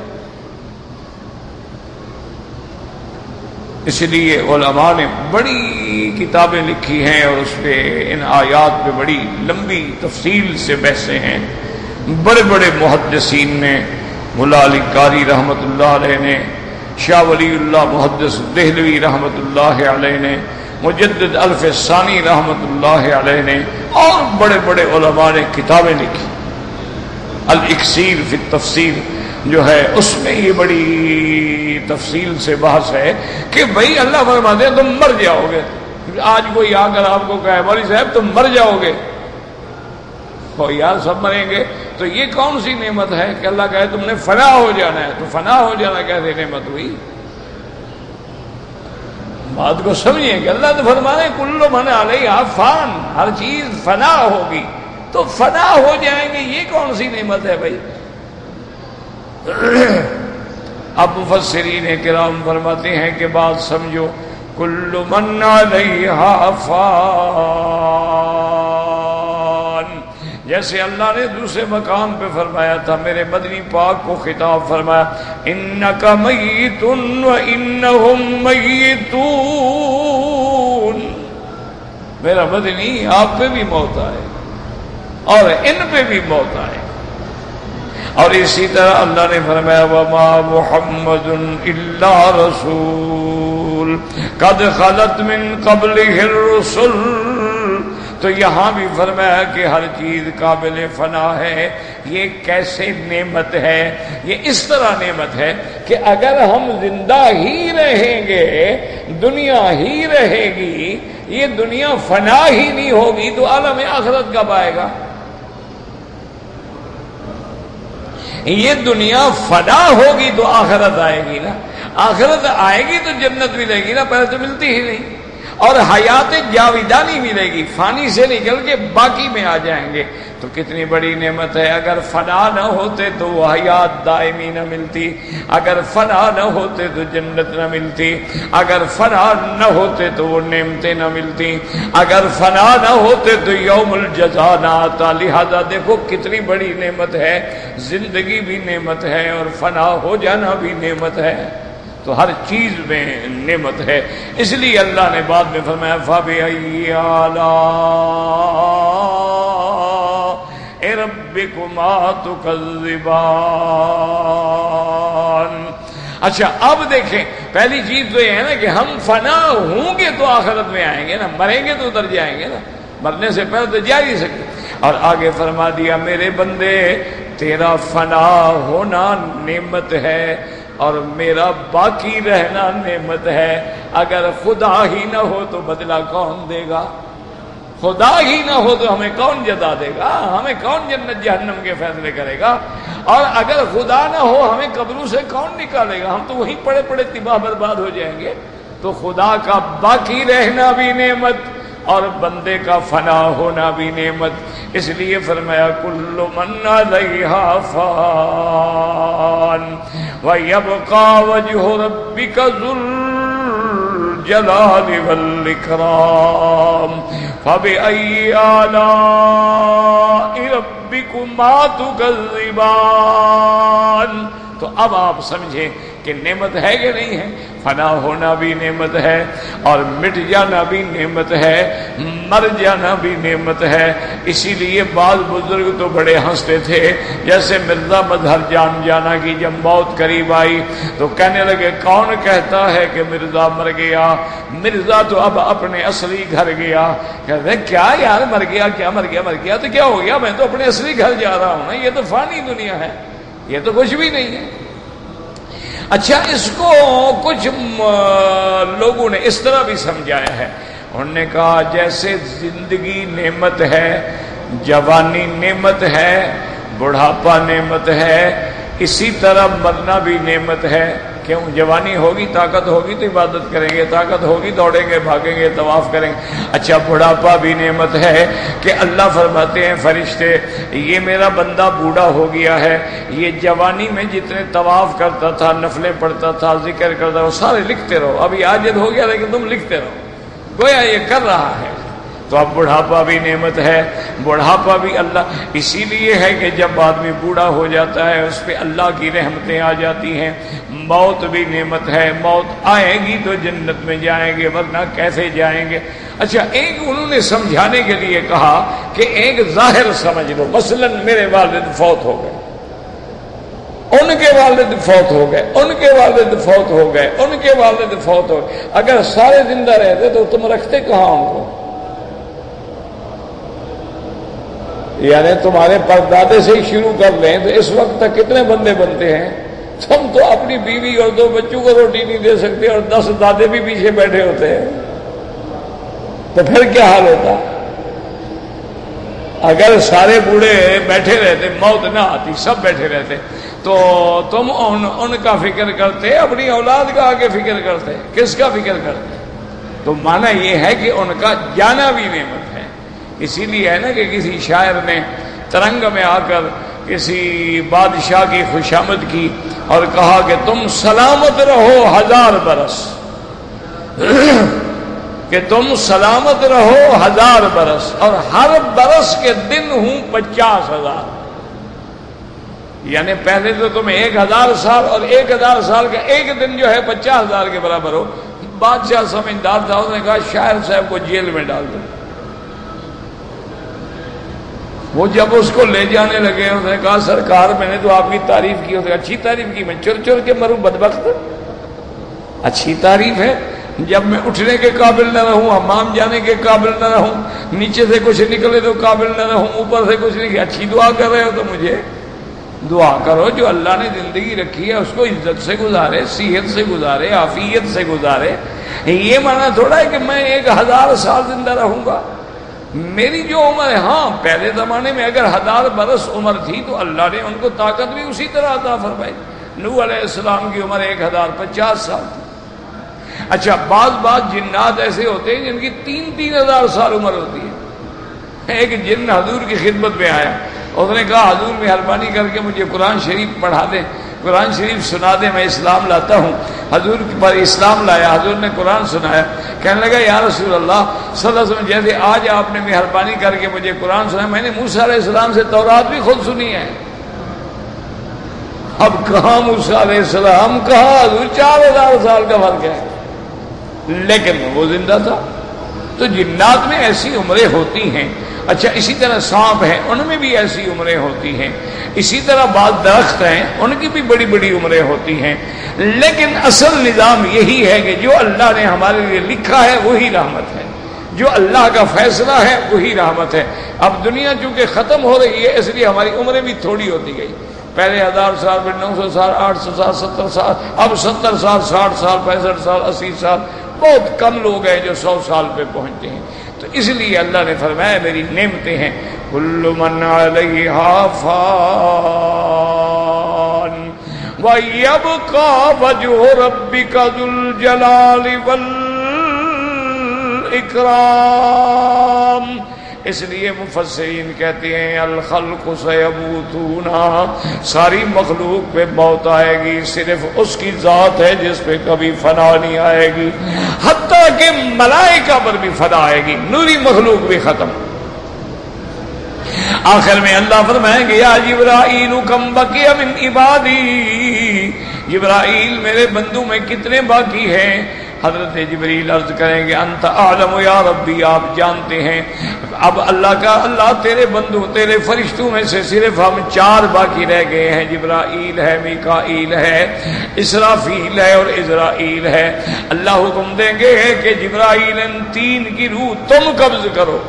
اس لیے علماء نے بڑی کتابیں لکھی ہیں اور اس پہ ان آیات پہ بڑی لمبی تفصیل سے بحثیں ہیں۔ بڑے بڑے محدثین نے، ملا علی قاری رحمۃ اللہ علیہ نے، شاہ ولی اللہ محدث دہلوی رحمۃ اللہ علیہ نے، مجدد الف ثانی رحمۃ اللہ علیہ نے، اور بڑے بڑے علماء نے کتابیں لکھی۔ الاکسیر فی التفسیر جو ہے اس میں یہ بڑی تفصیل سے بحث ہے کہ بھئی اللہ فرماتے ہیں تم مر جاؤ گے۔ آج کوئی آ کر آپ کو کہے مولوی صاحب تم مر جاؤ گے، تو یار سب مریں گے، تو یہ کون سی نعمت ہے کہ اللہ کہے تم نے فنا ہو جانا ہے؟ تو فنا ہو جانا کیسے نعمت ہوئی؟ بات کو سمجھیں کہ اللہ تو فرمانے کل من علیہا فان، ہر چیز فنا ہوگی، تو فنا ہو جائیں گے یہ کون سی نعمت ہے بھائی؟ اب مفسرین کرام فرماتے ہیں کہ بات سمجھو، کل من علیہا فان، جیسے اللہ نے دوسرے مقام پہ فرمایا تھا، میرے مدنی پاک کو خطاب فرمایا انک میت وانہم میتون، میرا مدنی آپ پہ بھی موت آئے اور ان پہ بھی موت آئے۔ اور اسی طرح اللہ نے فرمایا وما محمد الا رسول قد خلت من قبلہ الرسل، تو یہاں بھی فرمایا کہ ہر چیز قابل فنا ہے۔ یہ کیسے نعمت ہے؟ یہ اس طرح نعمت ہے کہ اگر ہم زندہ ہی رہیں گے، دنیا ہی رہے گی، یہ دنیا فنا ہی نہیں ہوگی تو عالم آخرت کب آئے گا؟ یہ دنیا فنا ہوگی تو آخرت آئے گی نا، آخرت آئے گی تو جنت ملے گی نا، پہلے تو ملتی ہی نہیں۔ اور حیات جاویدانی ملے گی، فانی سے نکل کے باقی میں آ جائیں گے، تو کتنی بڑی نعمت ہے۔ اگر فنا نہ ہوتے تو وہ حیات دائمی نہ ملتی، اگر فنا نہ ہوتے تو جنت نہ ملتی، اگر فنا نہ ہوتے تو وہ نعمتیں نہ ملتی، اگر فنا نہ ہوتے تو یوم الجزا نہ آتا۔ لہذا دیکھو کتنی بڑی نعمت ہے، زندگی بھی نعمت ہے اور فنا ہو جانا بھی نعمت ہے، تو ہر چیز میں نعمت ہے۔ اس لیے اللہ نے بعد میں فرمایا فَبِأَيِّ آلَاءِ رَبِّكُمَا تُكَذِّبَانِ۔ اچھا اب دیکھیں، پہلی چیز تو یہ ہے نا کہ ہم فنا ہوں گے تو آخرت میں آئیں گے نا، مریں گے تو ادھر جائیں گے نا، مرنے سے پہلے تو جا نہیں سکتے۔ اور آگے فرما دیا میرے بندے تیرا فنا ہونا نعمت ہے اور میرا باقی رہنا نعمت ہے۔ اگر خدا ہی نہ ہو تو بدلہ کون دے گا؟ خدا ہی نہ ہو تو ہمیں کون جزا دے گا؟ ہمیں کون جنت جہنم کے فیصلے کرے گا؟ اور اگر خدا نہ ہو ہمیں قبروں سے کون نکالے گا؟ ہم تو وہیں پڑے پڑے تباہ برباد ہو جائیں گے۔ تو خدا کا باقی رہنا بھی نعمت اور بندے کا فنا ہونا بھی نعمت۔ اس لیے فرمایا کل من علیہا فان ویبقى وجہ ربک ذو الجلال والاکرام فبأي آلاء ربکما تکذبان۔ تو اب آپ سمجھیں کہ نعمت ہے کہ نہیں ہے؟ فنا ہونا بھی نعمت ہے اور مٹ جانا بھی نعمت ہے، مر جانا بھی نعمت ہے۔ اسی لیے بعض بزرگ تو بڑے ہنستے تھے، جیسے مرزا مظہر جان جانا کی جب موت قریب آئی تو کہنے لگے کون کہتا ہے کہ مرزا مر گیا؟ مرزا تو اب اپنے اصلی گھر گیا۔ کہتے کیا یار مر گیا؟ کیا مر گیا؟ مر گیا تو کیا ہو گیا؟ میں تو اپنے اصلی گھر جا رہا ہوں نا، یہ تو فانی دنیا ہے، یہ تو کچھ بھی نہیں ہے۔ اچھا اس کو کچھ لوگوں نے اس طرح بھی سمجھایا ہے، انہوں نے کہا جیسے زندگی نعمت ہے، جوانی نعمت ہے، بڑھاپا نعمت ہے، اسی طرح مرنا بھی نعمت ہے۔ کیوں؟ جوانی ہوگی، طاقت ہوگی تو عبادت کریں گے، طاقت ہوگی دوڑیں گے، بھاگیں گے، طواف کریں گے۔ اچھا بڑھاپا بھی نعمت ہے کہ اللہ فرماتے ہیں فرشتے یہ میرا بندہ بوڑھا ہو گیا ہے، یہ جوانی میں جتنے طواف کرتا تھا، نفلیں پڑھتا تھا، ذکر کرتا تھا، وہ سارے لکھتے رہو، ابھی عاجز ہو گیا لیکن تم لکھتے رہو، گویا یہ کر رہا ہے۔ تو اب بڑھاپا بھی نعمت ہے، بڑھاپا بھی اللہ اسی لیے ہے کہ جب آدمی بوڑھا ہو جاتا ہے اس پہ اللہ کی رحمتیں آ جاتی ہیں۔ موت بھی نعمت ہے، موت آئے گی تو جنت میں جائیں گے ورنہ کیسے جائیں گے؟ اچھا ایک انہوں نے سمجھانے کے لیے کہا کہ ایک ظاہر سمجھ لو، مثلا میرے والد فوت ہو گئے، ان کے والد فوت ہو گئے، ان کے والد فوت ہو گئے، ان کے والد فوت ہو گئے، اگر سارے زندہ رہتے تو تم رکھتے کہاں ان کو؟ یعنی تمہارے پردادے سے ہی شروع کر لیں تو اس وقت تک کتنے بندے بنتے ہیں؟ تم تو اپنی بیوی اور 2 بچوں کو روٹی نہیں دے سکتے اور 10 دادے بھی پیچھے بیٹھے ہوتے ہیں، تو پھر کیا حال ہوتا؟ اگر سارے بوڑھے بیٹھے رہتے، موت نہ آتی، سب بیٹھے رہتے، تو تم ان کا فکر کرتے، اپنی اولاد کا آگے فکر کرتے، کس کا فکر کرتے؟ تو معنی یہ ہے کہ ان کا جانا بھی نعمت ہے۔ اسی لیے ہے نا کہ کسی شاعر نے ترنگ میں آ کر کسی بادشاہ کی خوشامد کی اور کہا کہ تم سلامت رہو 1000 برس، کہ تم سلامت رہو 1000 برس اور ہر برس کے دن ہوں 50,000۔ یعنی پہلے تو تم 1000 سال اور 1000 سال کا ایک دن جو ہے 50,000 کے برابر ہو۔ بادشاہ سمجھدار تھا، اس نے کہا شاعر صاحب کو جیل میں ڈال دو۔ وہ جب اس کو لے جانے لگے اس نے کہا سرکار میں نے تو آپ کی تعریف کی، اس نے اچھی تعریف کی، میں چور چور کے مروں بدبخت، اچھی تعریف ہے؟ جب میں اٹھنے کے قابل نہ رہوں، حمام جانے کے قابل نہ رہوں، نیچے سے کچھ نکلے تو قابل نہ رہوں، اوپر سے کچھ نہیں، اچھی دعا کر رہے ہو تو مجھے دعا کرو جو اللہ نے زندگی رکھی ہے اس کو عزت سے گزارے، صحت سے گزارے، عافیت سے گزارے۔ یہ معنی تھوڑا ہے کہ میں 1000 سال زندہ رہوں گا، میری جو عمر ہے، ہاں پہلے زمانے میں اگر 1000 برس عمر تھی تو اللہ نے ان کو طاقت بھی اسی طرح عطا فرمائی۔ نوح علیہ السلام کی عمر 1050 سال تھی۔ اچھا بعض جنات ایسے ہوتے ہیں جن کی 3,000 سال عمر ہوتی ہے۔ ایک جن حضور کی خدمت میں آیا، اس نے کہا حضور مہربانی کر کے مجھے قرآن شریف پڑھا دیں، قرآن شریف سنا دیں، میں اسلام لاتا ہوں۔ حضور پر اسلام لایا، حضور نے قرآن سنایا، کہنے لگا یا رسول اللہ صلی اللہ علیہ وسلم جیسے آج آپ نے مہربانی کر کے مجھے قرآن سنایا، میں نے موسیٰ علیہ السلام سے تورات بھی خود سنی ہے۔ اب کہاں موسیٰ علیہ السلام، کہاں حضور، 4,000 سال کا فرق ہے، لیکن وہ زندہ تھا۔ تو جنات میں ایسی عمریں ہوتی ہیں۔ اچھا اسی طرح سانپ ہیں، ان میں بھی ایسی عمریں ہوتی ہیں۔ اسی طرح بعض درخت ہیں، ان کی بھی بڑی بڑی عمریں ہوتی ہیں۔ لیکن اصل نظام یہی ہے کہ جو اللہ نے ہمارے لیے لکھا ہے وہی رحمت ہے، جو اللہ کا فیصلہ ہے وہی رحمت ہے۔ اب دنیا چونکہ ختم ہو رہی ہے، اس لیے ہماری عمریں بھی تھوڑی ہوتی گئی۔ پہلے 1000 سال، پھر 900 سال، 800 سال، 70 سال، اب 70 سال، 60 سال، 65 سال، 80 سال، بہت کم لوگ ہیں جو 100 سال پہ پہنچتے ہیں۔ تو اس لیے اللہ نے فرمایا میری نعمتیں ہیں، کل من علیہا فان ویبقى وجہ ربک ذو الجلال والاکرام۔ اس لیے مفسرین کہتے ہیں الخلق سیموتون، ساری مخلوق پہ موت آئے گی، صرف اس کی ذات ہے جس پہ کبھی فنا نہیں آئے گی، حتیٰ کہ ملائکہ پر بھی فنا آئے گی، نوری مخلوق بھی ختم۔ آخر میں اللہ فرمائیں گے یا جبرائیل کم بقی من عبادی، جبرائیل میرے بندوں میں کتنے باقی ہیں؟ حضرت جبریل عرض کریں گے انت اعلم یا ربی، آپ جانتے ہیں۔ اب اللہ کا، اللہ تیرے بندوں، تیرے فرشتوں میں سے صرف ہم 4 باقی رہ گئے ہیں، جبرائیل ہے، میکائیل ہے، اسرافیل ہے اور عزرائیل ہے۔ اللہ حکم دیں گے کہ جبرائیل ان 3 کی روح تم قبض کرو،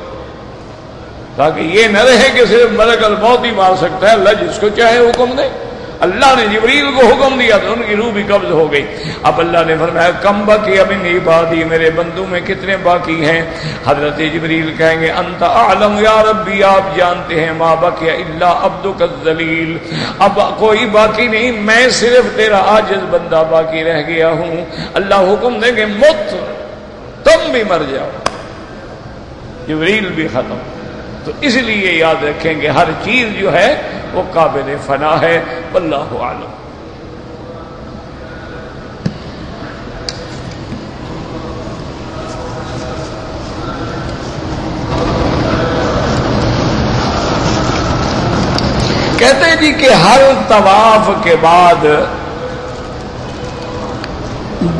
تاکہ یہ نہ رہے کہ صرف ملک الموت ہی مار سکتا ہے، اللہ جس کو چاہے حکم دے۔ اللہ نے جبریل کو حکم دیا تو ان کی روح بھی قبض ہو گئی۔ اب اللہ نے فرمایا کم بقی من عبادی، میرے بندوں میں کتنے باقی ہیں؟ حضرت جبریل کہیں گے انت اعلم یا ربی، آپ جانتے ہیں، ما بقی الا عبدک الذلیل، اب کوئی باقی نہیں، میں صرف تیرا عاجز بندہ باقی رہ گیا ہوں۔ اللہ حکم دیں گے مت، تم بھی مر جاؤ، جبریل بھی ختم۔ تو اس لیے یاد رکھیں گے ہر چیز جو ہے وہ قابل فنا ہے، واللہ اعلم۔ کہتے ہیں جی کہ ہر طواف کے بعد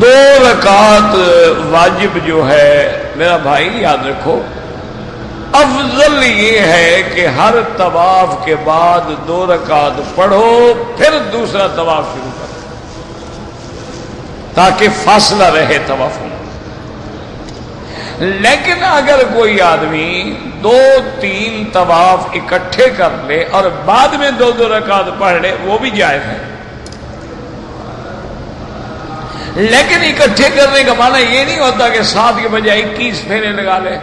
2 رکعت واجب جو ہے، میرا بھائی یاد رکھو، افضل یہ ہے کہ ہر طواف کے بعد 2 رکعت پڑھو، پھر دوسرا طواف شروع کرو، تاکہ فاصلہ رہے طواف میں۔ لیکن اگر کوئی آدمی 2-3 طواف اکٹھے کر لے اور بعد میں 2 رکعت پڑھ لے، وہ بھی جائز ہے، لیکن اکٹھے کرنے کا معنی یہ نہیں ہوتا کہ 7 کے بجائے 21 پھیرے لگا لے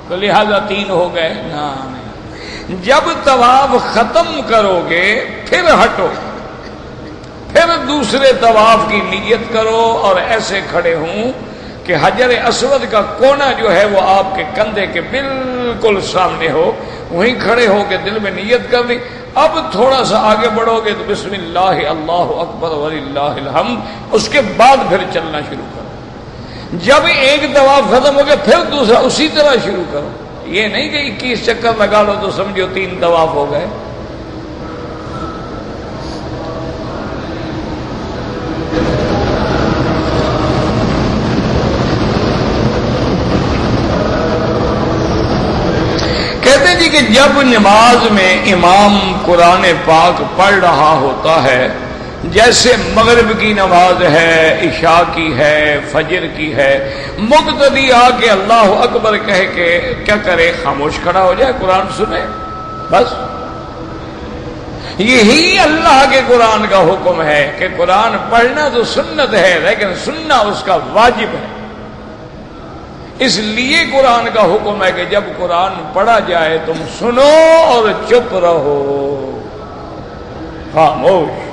تو لہذا 3 ہو گئے۔ نہ، جب طواف ختم کرو گے پھر ہٹو، پھر دوسرے طواف کی نیت کرو اور ایسے کھڑے ہوں کہ حجر اسود کا کونا جو ہے وہ آپ کے کندھے کے بالکل سامنے ہو، وہیں کھڑے ہو کے دل میں نیت کر لی۔ اب تھوڑا سا آگے بڑھو گے تو بسم اللہ اللہ اکبر وللہ الحمد، اس کے بعد پھر چلنا شروع کرو۔ جب ایک طواف ختم ہو گیا پھر دوسرا اسی طرح شروع کرو، یہ نہیں کہ 21 چکر لگا لو تو سمجھو 3 طواف ہو گئے۔ کہتے جی کہ جب نماز میں امام قرآن پاک پڑھ رہا ہوتا ہے، جیسے مغرب کی نماز ہے، عشاء کی ہے، فجر کی ہے، مقتدی آ کے اللہ اکبر کہہ کے کیا کرے؟ خاموش کھڑا ہو جائے، قرآن سنے، بس۔ یہی اللہ کے قرآن کا حکم ہے کہ قرآن پڑھنا تو سنت ہے، لیکن سننا اس کا واجب ہے۔ اس لیے قرآن کا حکم ہے کہ جب قرآن پڑھا جائے تم سنو اور چپ رہو، خاموش۔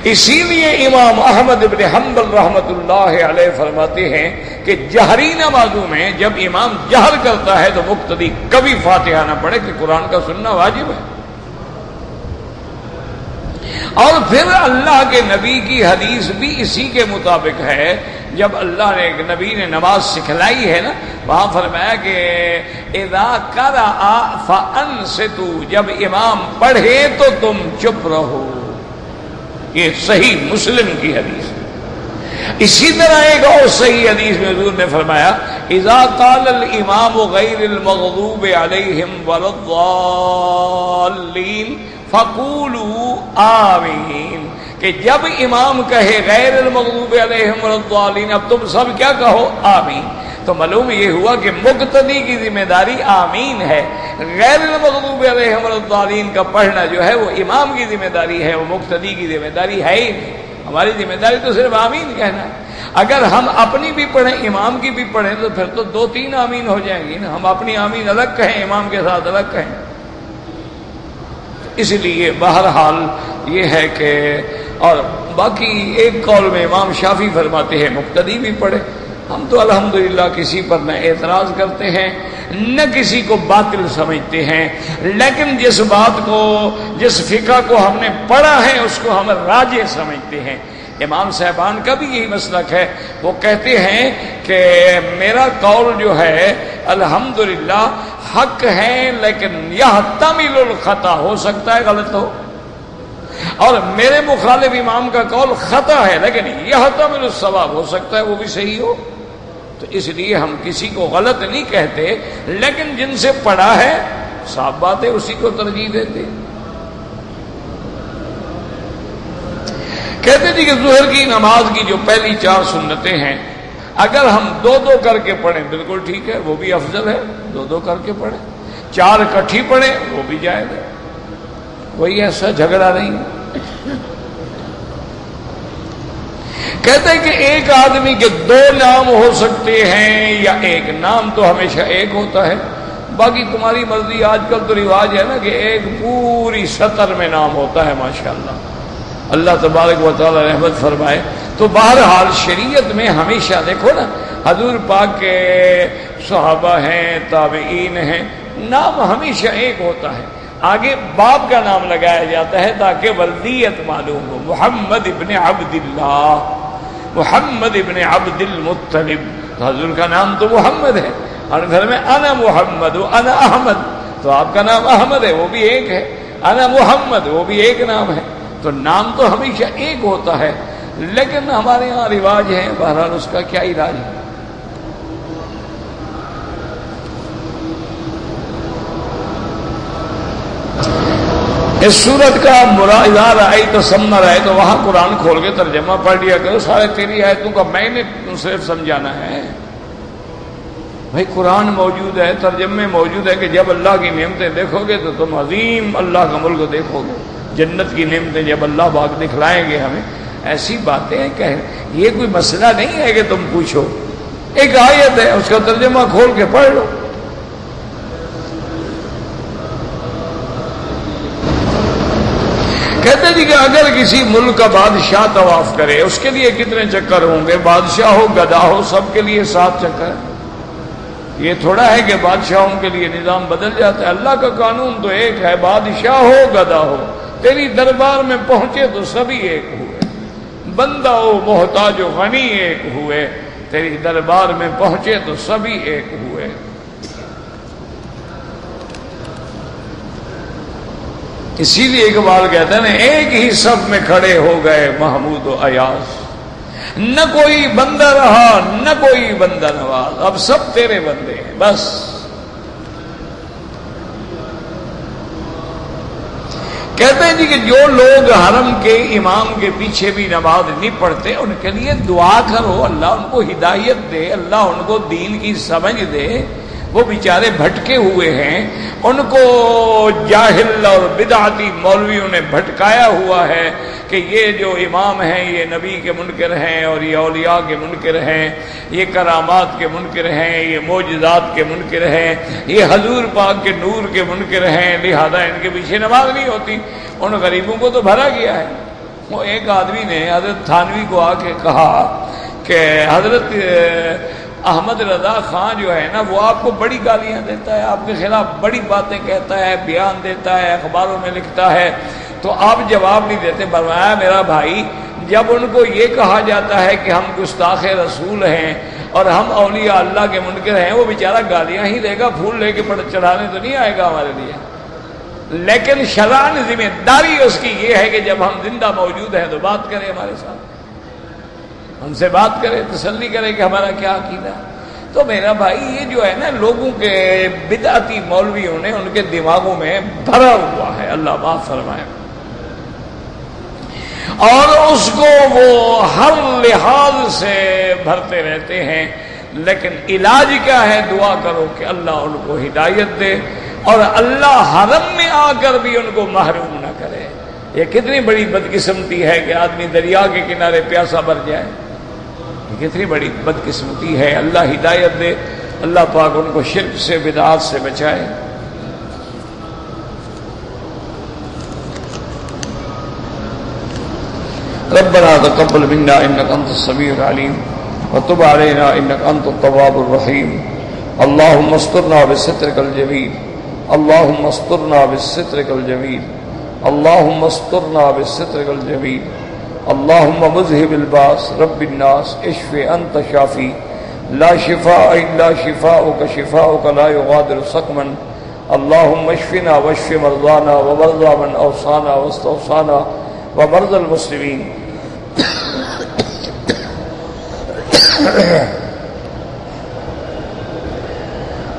اسی لیے امام احمد ابن حنبل رحمۃ اللہ علیہ فرماتے ہیں کہ جہری نمازوں میں جب امام جہر کرتا ہے تو مقتدی کبھی فاتحہ نہ پڑھے کہ قرآن کا سننا واجب ہے۔ اور پھر اللہ کے نبی کی حدیث بھی اسی کے مطابق ہے، جب اللہ نے ایک نبی نے نماز سکھلائی ہے نا، وہاں فرمایا کہ اذا قرأ فانصتوا، جب امام پڑھے تو تم چپ رہو، یہ صحیح مسلم کی حدیث ہے۔ اسی طرح ایک اور صحیح حدیث میں حضور نے فرمایا اذا قال الامام غیر المغضوب علیہم ولا الضالین فقولوا آمین، کہ جب امام کہے غیر المغضوب علیہم ولا الضالین، اب تم سب کیا کہو؟ آمین۔ تو معلوم یہ ہوا کہ مقتدی کی ذمہ داری آمین ہے، غیر المغضوب علیہم ولا الضالین کا پڑھنا جو ہے وہ امام کی ذمہ داری ہے، وہ مقتدی کی ذمہ داری ہے ہی نہیں۔ ہماری ذمہ داری تو صرف آمین کہنا ہے۔ اگر ہم اپنی بھی پڑھیں امام کی بھی پڑھیں تو پھر تو 2-3 آمین ہو جائیں گی نا، ہم اپنی آمین الگ کہیں امام کے ساتھ الگ کہیں۔ اس لیے بہرحال یہ ہے کہ، اور باقی ایک قول میں امام شافعی فرماتے ہیں مقتدی بھی پڑھے، ہم تو الحمدللہ کسی پر نہ اعتراض کرتے ہیں نہ کسی کو باطل سمجھتے ہیں، لیکن جس بات کو، جس فقہ کو ہم نے پڑھا ہے اس کو ہم راجح سمجھتے ہیں۔ امام صاحبان کا بھی یہی مسلک ہے، وہ کہتے ہیں کہ میرا قول جو ہے الحمدللہ حق ہے، لیکن یحتمل الخطا، ہو سکتا ہے غلط ہو، اور میرے مخالف امام کا قول خطا ہے لیکن یحتمل الصواب، ہو سکتا ہے وہ بھی صحیح ہو۔ تو اس لیے ہم کسی کو غلط نہیں کہتے، لیکن جن سے پڑھا ہے صاف بات ہے اسی کو ترجیح دیتے۔ کہتے تھے کہ ظہر کی نماز کی جو پہلی 4 سنتیں ہیں اگر ہم 2-2 کر کے پڑھیں بالکل ٹھیک ہے، وہ بھی افضل ہے، 2-2 کر کے پڑھیں، 4 اکٹھی پڑھیں وہ بھی جائز ہے، کوئی ایسا جھگڑا نہیں ہے۔ کہتے ہیں کہ ایک آدمی کے 2 نام ہو سکتے ہیں یا ایک نام تو ہمیشہ ایک ہوتا ہے، باقی تمہاری مرضی۔ آج کل تو رواج ہے نا کہ ایک پوری سطر میں نام ہوتا ہے، ماشاءاللہ، اللہ تبارک و تعالی رحمت فرمائے۔ تو بہرحال شریعت میں ہمیشہ دیکھو نا، حضور پاک کے صحابہ ہیں، تابعین ہیں، نام ہمیشہ ایک ہوتا ہے، آگے باپ کا نام لگایا جاتا ہے تاکہ ولدیت معلوم ہو۔ محمد ابن عبداللہ، محمد ابن عبد المطلب، تو حضور کا نام تو محمد ہے، اور گھر میں انا محمد و انا احمد، تو آپ کا نام احمد ہے وہ بھی ایک ہے، انا محمد وہ بھی ایک نام ہے، تو نام تو ہمیشہ ایک ہوتا ہے، لیکن ہمارے ہاں رواج ہے، بہرحال اس کا کیا علاج ہے۔ اس سورت کا اذا رأیت ثم رأیت، تو وہاں قرآن کھول کے ترجمہ پڑھ لیا کرو، سارے تیری آیتوں کا میں نے صرف سمجھانا ہے۔ بھائی قرآن موجود ہے، ترجمے موجود ہے، کہ جب اللہ کی نعمتیں دیکھو گے تو تم عظیم اللہ کا ملک دیکھو گے، جنت کی نعمتیں جب اللہ پاک دکھلائیں گے ہمیں، ایسی باتیں کہ یہ کوئی مسئلہ نہیں ہے کہ تم پوچھو، ایک آیت ہے اس کا ترجمہ کھول کے پڑھ لو۔ کہتے جی کہ اگر کسی ملک کا بادشاہ طواف کرے اس کے لیے کتنے چکر ہوں گے؟ بادشاہ ہو گدا ہو سب کے لیے 7 چکر۔ یہ تھوڑا ہے کہ بادشاہوں کے لیے نظام بدل جاتا ہے، اللہ کا قانون تو ایک ہے، بادشاہ ہو گدا ہو، تیری دربار میں پہنچے تو سبھی ایک ہوئے، بندہ ہو محتاج و غنی ایک ہوئے، تیری دربار میں پہنچے تو سبھی ایک ہوئے۔ اسی لیے اقبال کہتے ہیں ایک ہی صف میں کھڑے ہو گئے محمود و ایاز، نہ کوئی بندہ رہا نہ کوئی بندہ نواز، اب سب تیرے بندے ہیں بس۔ کہتے ہیں جی کہ جو لوگ حرم کے امام کے پیچھے بھی نماز نہیں پڑھتے ان کے لیے دعا کرو، اللہ ان کو ہدایت دے، اللہ ان کو دین کی سمجھ دے، وہ بیچارے بھٹکے ہوئے ہیں، ان کو جاہل اور بدعتی مولویوں نے بھٹکایا ہوا ہے کہ یہ جو امام ہیں یہ نبی کے منکر ہیں، اور یہ اولیاء کے منکر ہیں، یہ کرامات کے منکر ہیں، یہ معجزات کے منکر ہیں، یہ حضور پاک کے نور کے منکر ہیں، لہذا ان کے پیچھے نماز نہیں ہوتی۔ ان غریبوں کو تو بھرا گیا ہے، وہ ایک آدمی نے حضرت تھانوی کو آ کے کہا کہ حضرت احمد رضا خان جو ہے نا وہ آپ کو بڑی گالیاں دیتا ہے، آپ کے خلاف بڑی باتیں کہتا ہے، بیان دیتا ہے، اخباروں میں لکھتا ہے، تو آپ جواب نہیں دیتے۔ فرمایا میرا بھائی، جب ان کو یہ کہا جاتا ہے کہ ہم گستاخ رسول ہیں اور ہم اولیاء اللہ کے منکر ہیں، وہ بیچارہ گالیاں ہی دے گا، پھول لے کے چڑھانے تو نہیں آئے گا ہمارے لیے۔ لیکن شرعاً ذمہ داری اس کی یہ ہے کہ جب ہم زندہ موجود ہیں تو بات کرے ہمارے ساتھ، ہم سے بات کرے، تسلی کرے کہ ہمارا کیا عقیدہ۔ تو میرا بھائی یہ جو ہے نا لوگوں کے بدعتی مولویوں نے ان کے دماغوں میں بھرا ہوا ہے، اللہ معاف فرمائے، اور اس کو وہ ہر لحاظ سے بھرتے رہتے ہیں۔ لیکن علاج کیا ہے؟ دعا کرو کہ اللہ ان کو ہدایت دے اور اللہ حرم میں آ کر بھی ان کو محروم نہ کرے۔ یہ کتنی بڑی بدقسمتی ہے کہ آدمی دریا کے کنارے پیاسا مر جائے، یہ کتنی بڑی بدقسمتی ہے۔ اللہ ہدایت دے، اللہ پاک ان کو شرک سے بدعات سے بچائے۔ ربنا تقبل منا انك انت السميع العليم وتب علينا انك انت التواب الرحيم اللهم استرنا بسترك الجميل اللهم استرنا بسترك الجميل اللهم استرنا بسترك الجميل اللهم مذهب الباس رب الناس اشف انت شافي لا شفاء الا شفاؤك شفاؤك لا يغادر سقما اللهم اشفنا واشف مرضانا ومرضى من اوصانا واستوصانا ومرضى المسلمين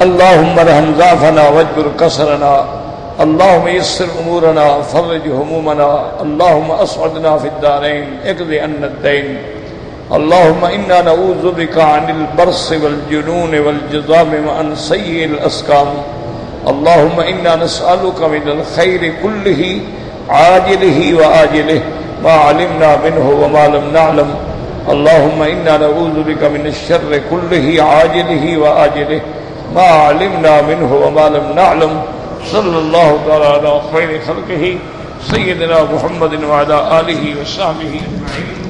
اللهم ارحم ضعفنا واجبر كسرنا اللهم يسر امورنا فرج همومنا اللهم اسعدنا في الدارين اقض عنا الدين اللهم انا نعوذ بك عن البرص والجنون والجذام وعن سيء الاسقام اللهم انا نسالك من الخير كله عاجله وآجله ما علمنا منه وما لم نعلم اللهم إنا نعوذ بك من الشر كله عاجله وآجله ما علمنا منه وما لم نعلم صلى الله تعالى على خير خلقه سيدنا محمد وعلى آله وصحبه أجمعين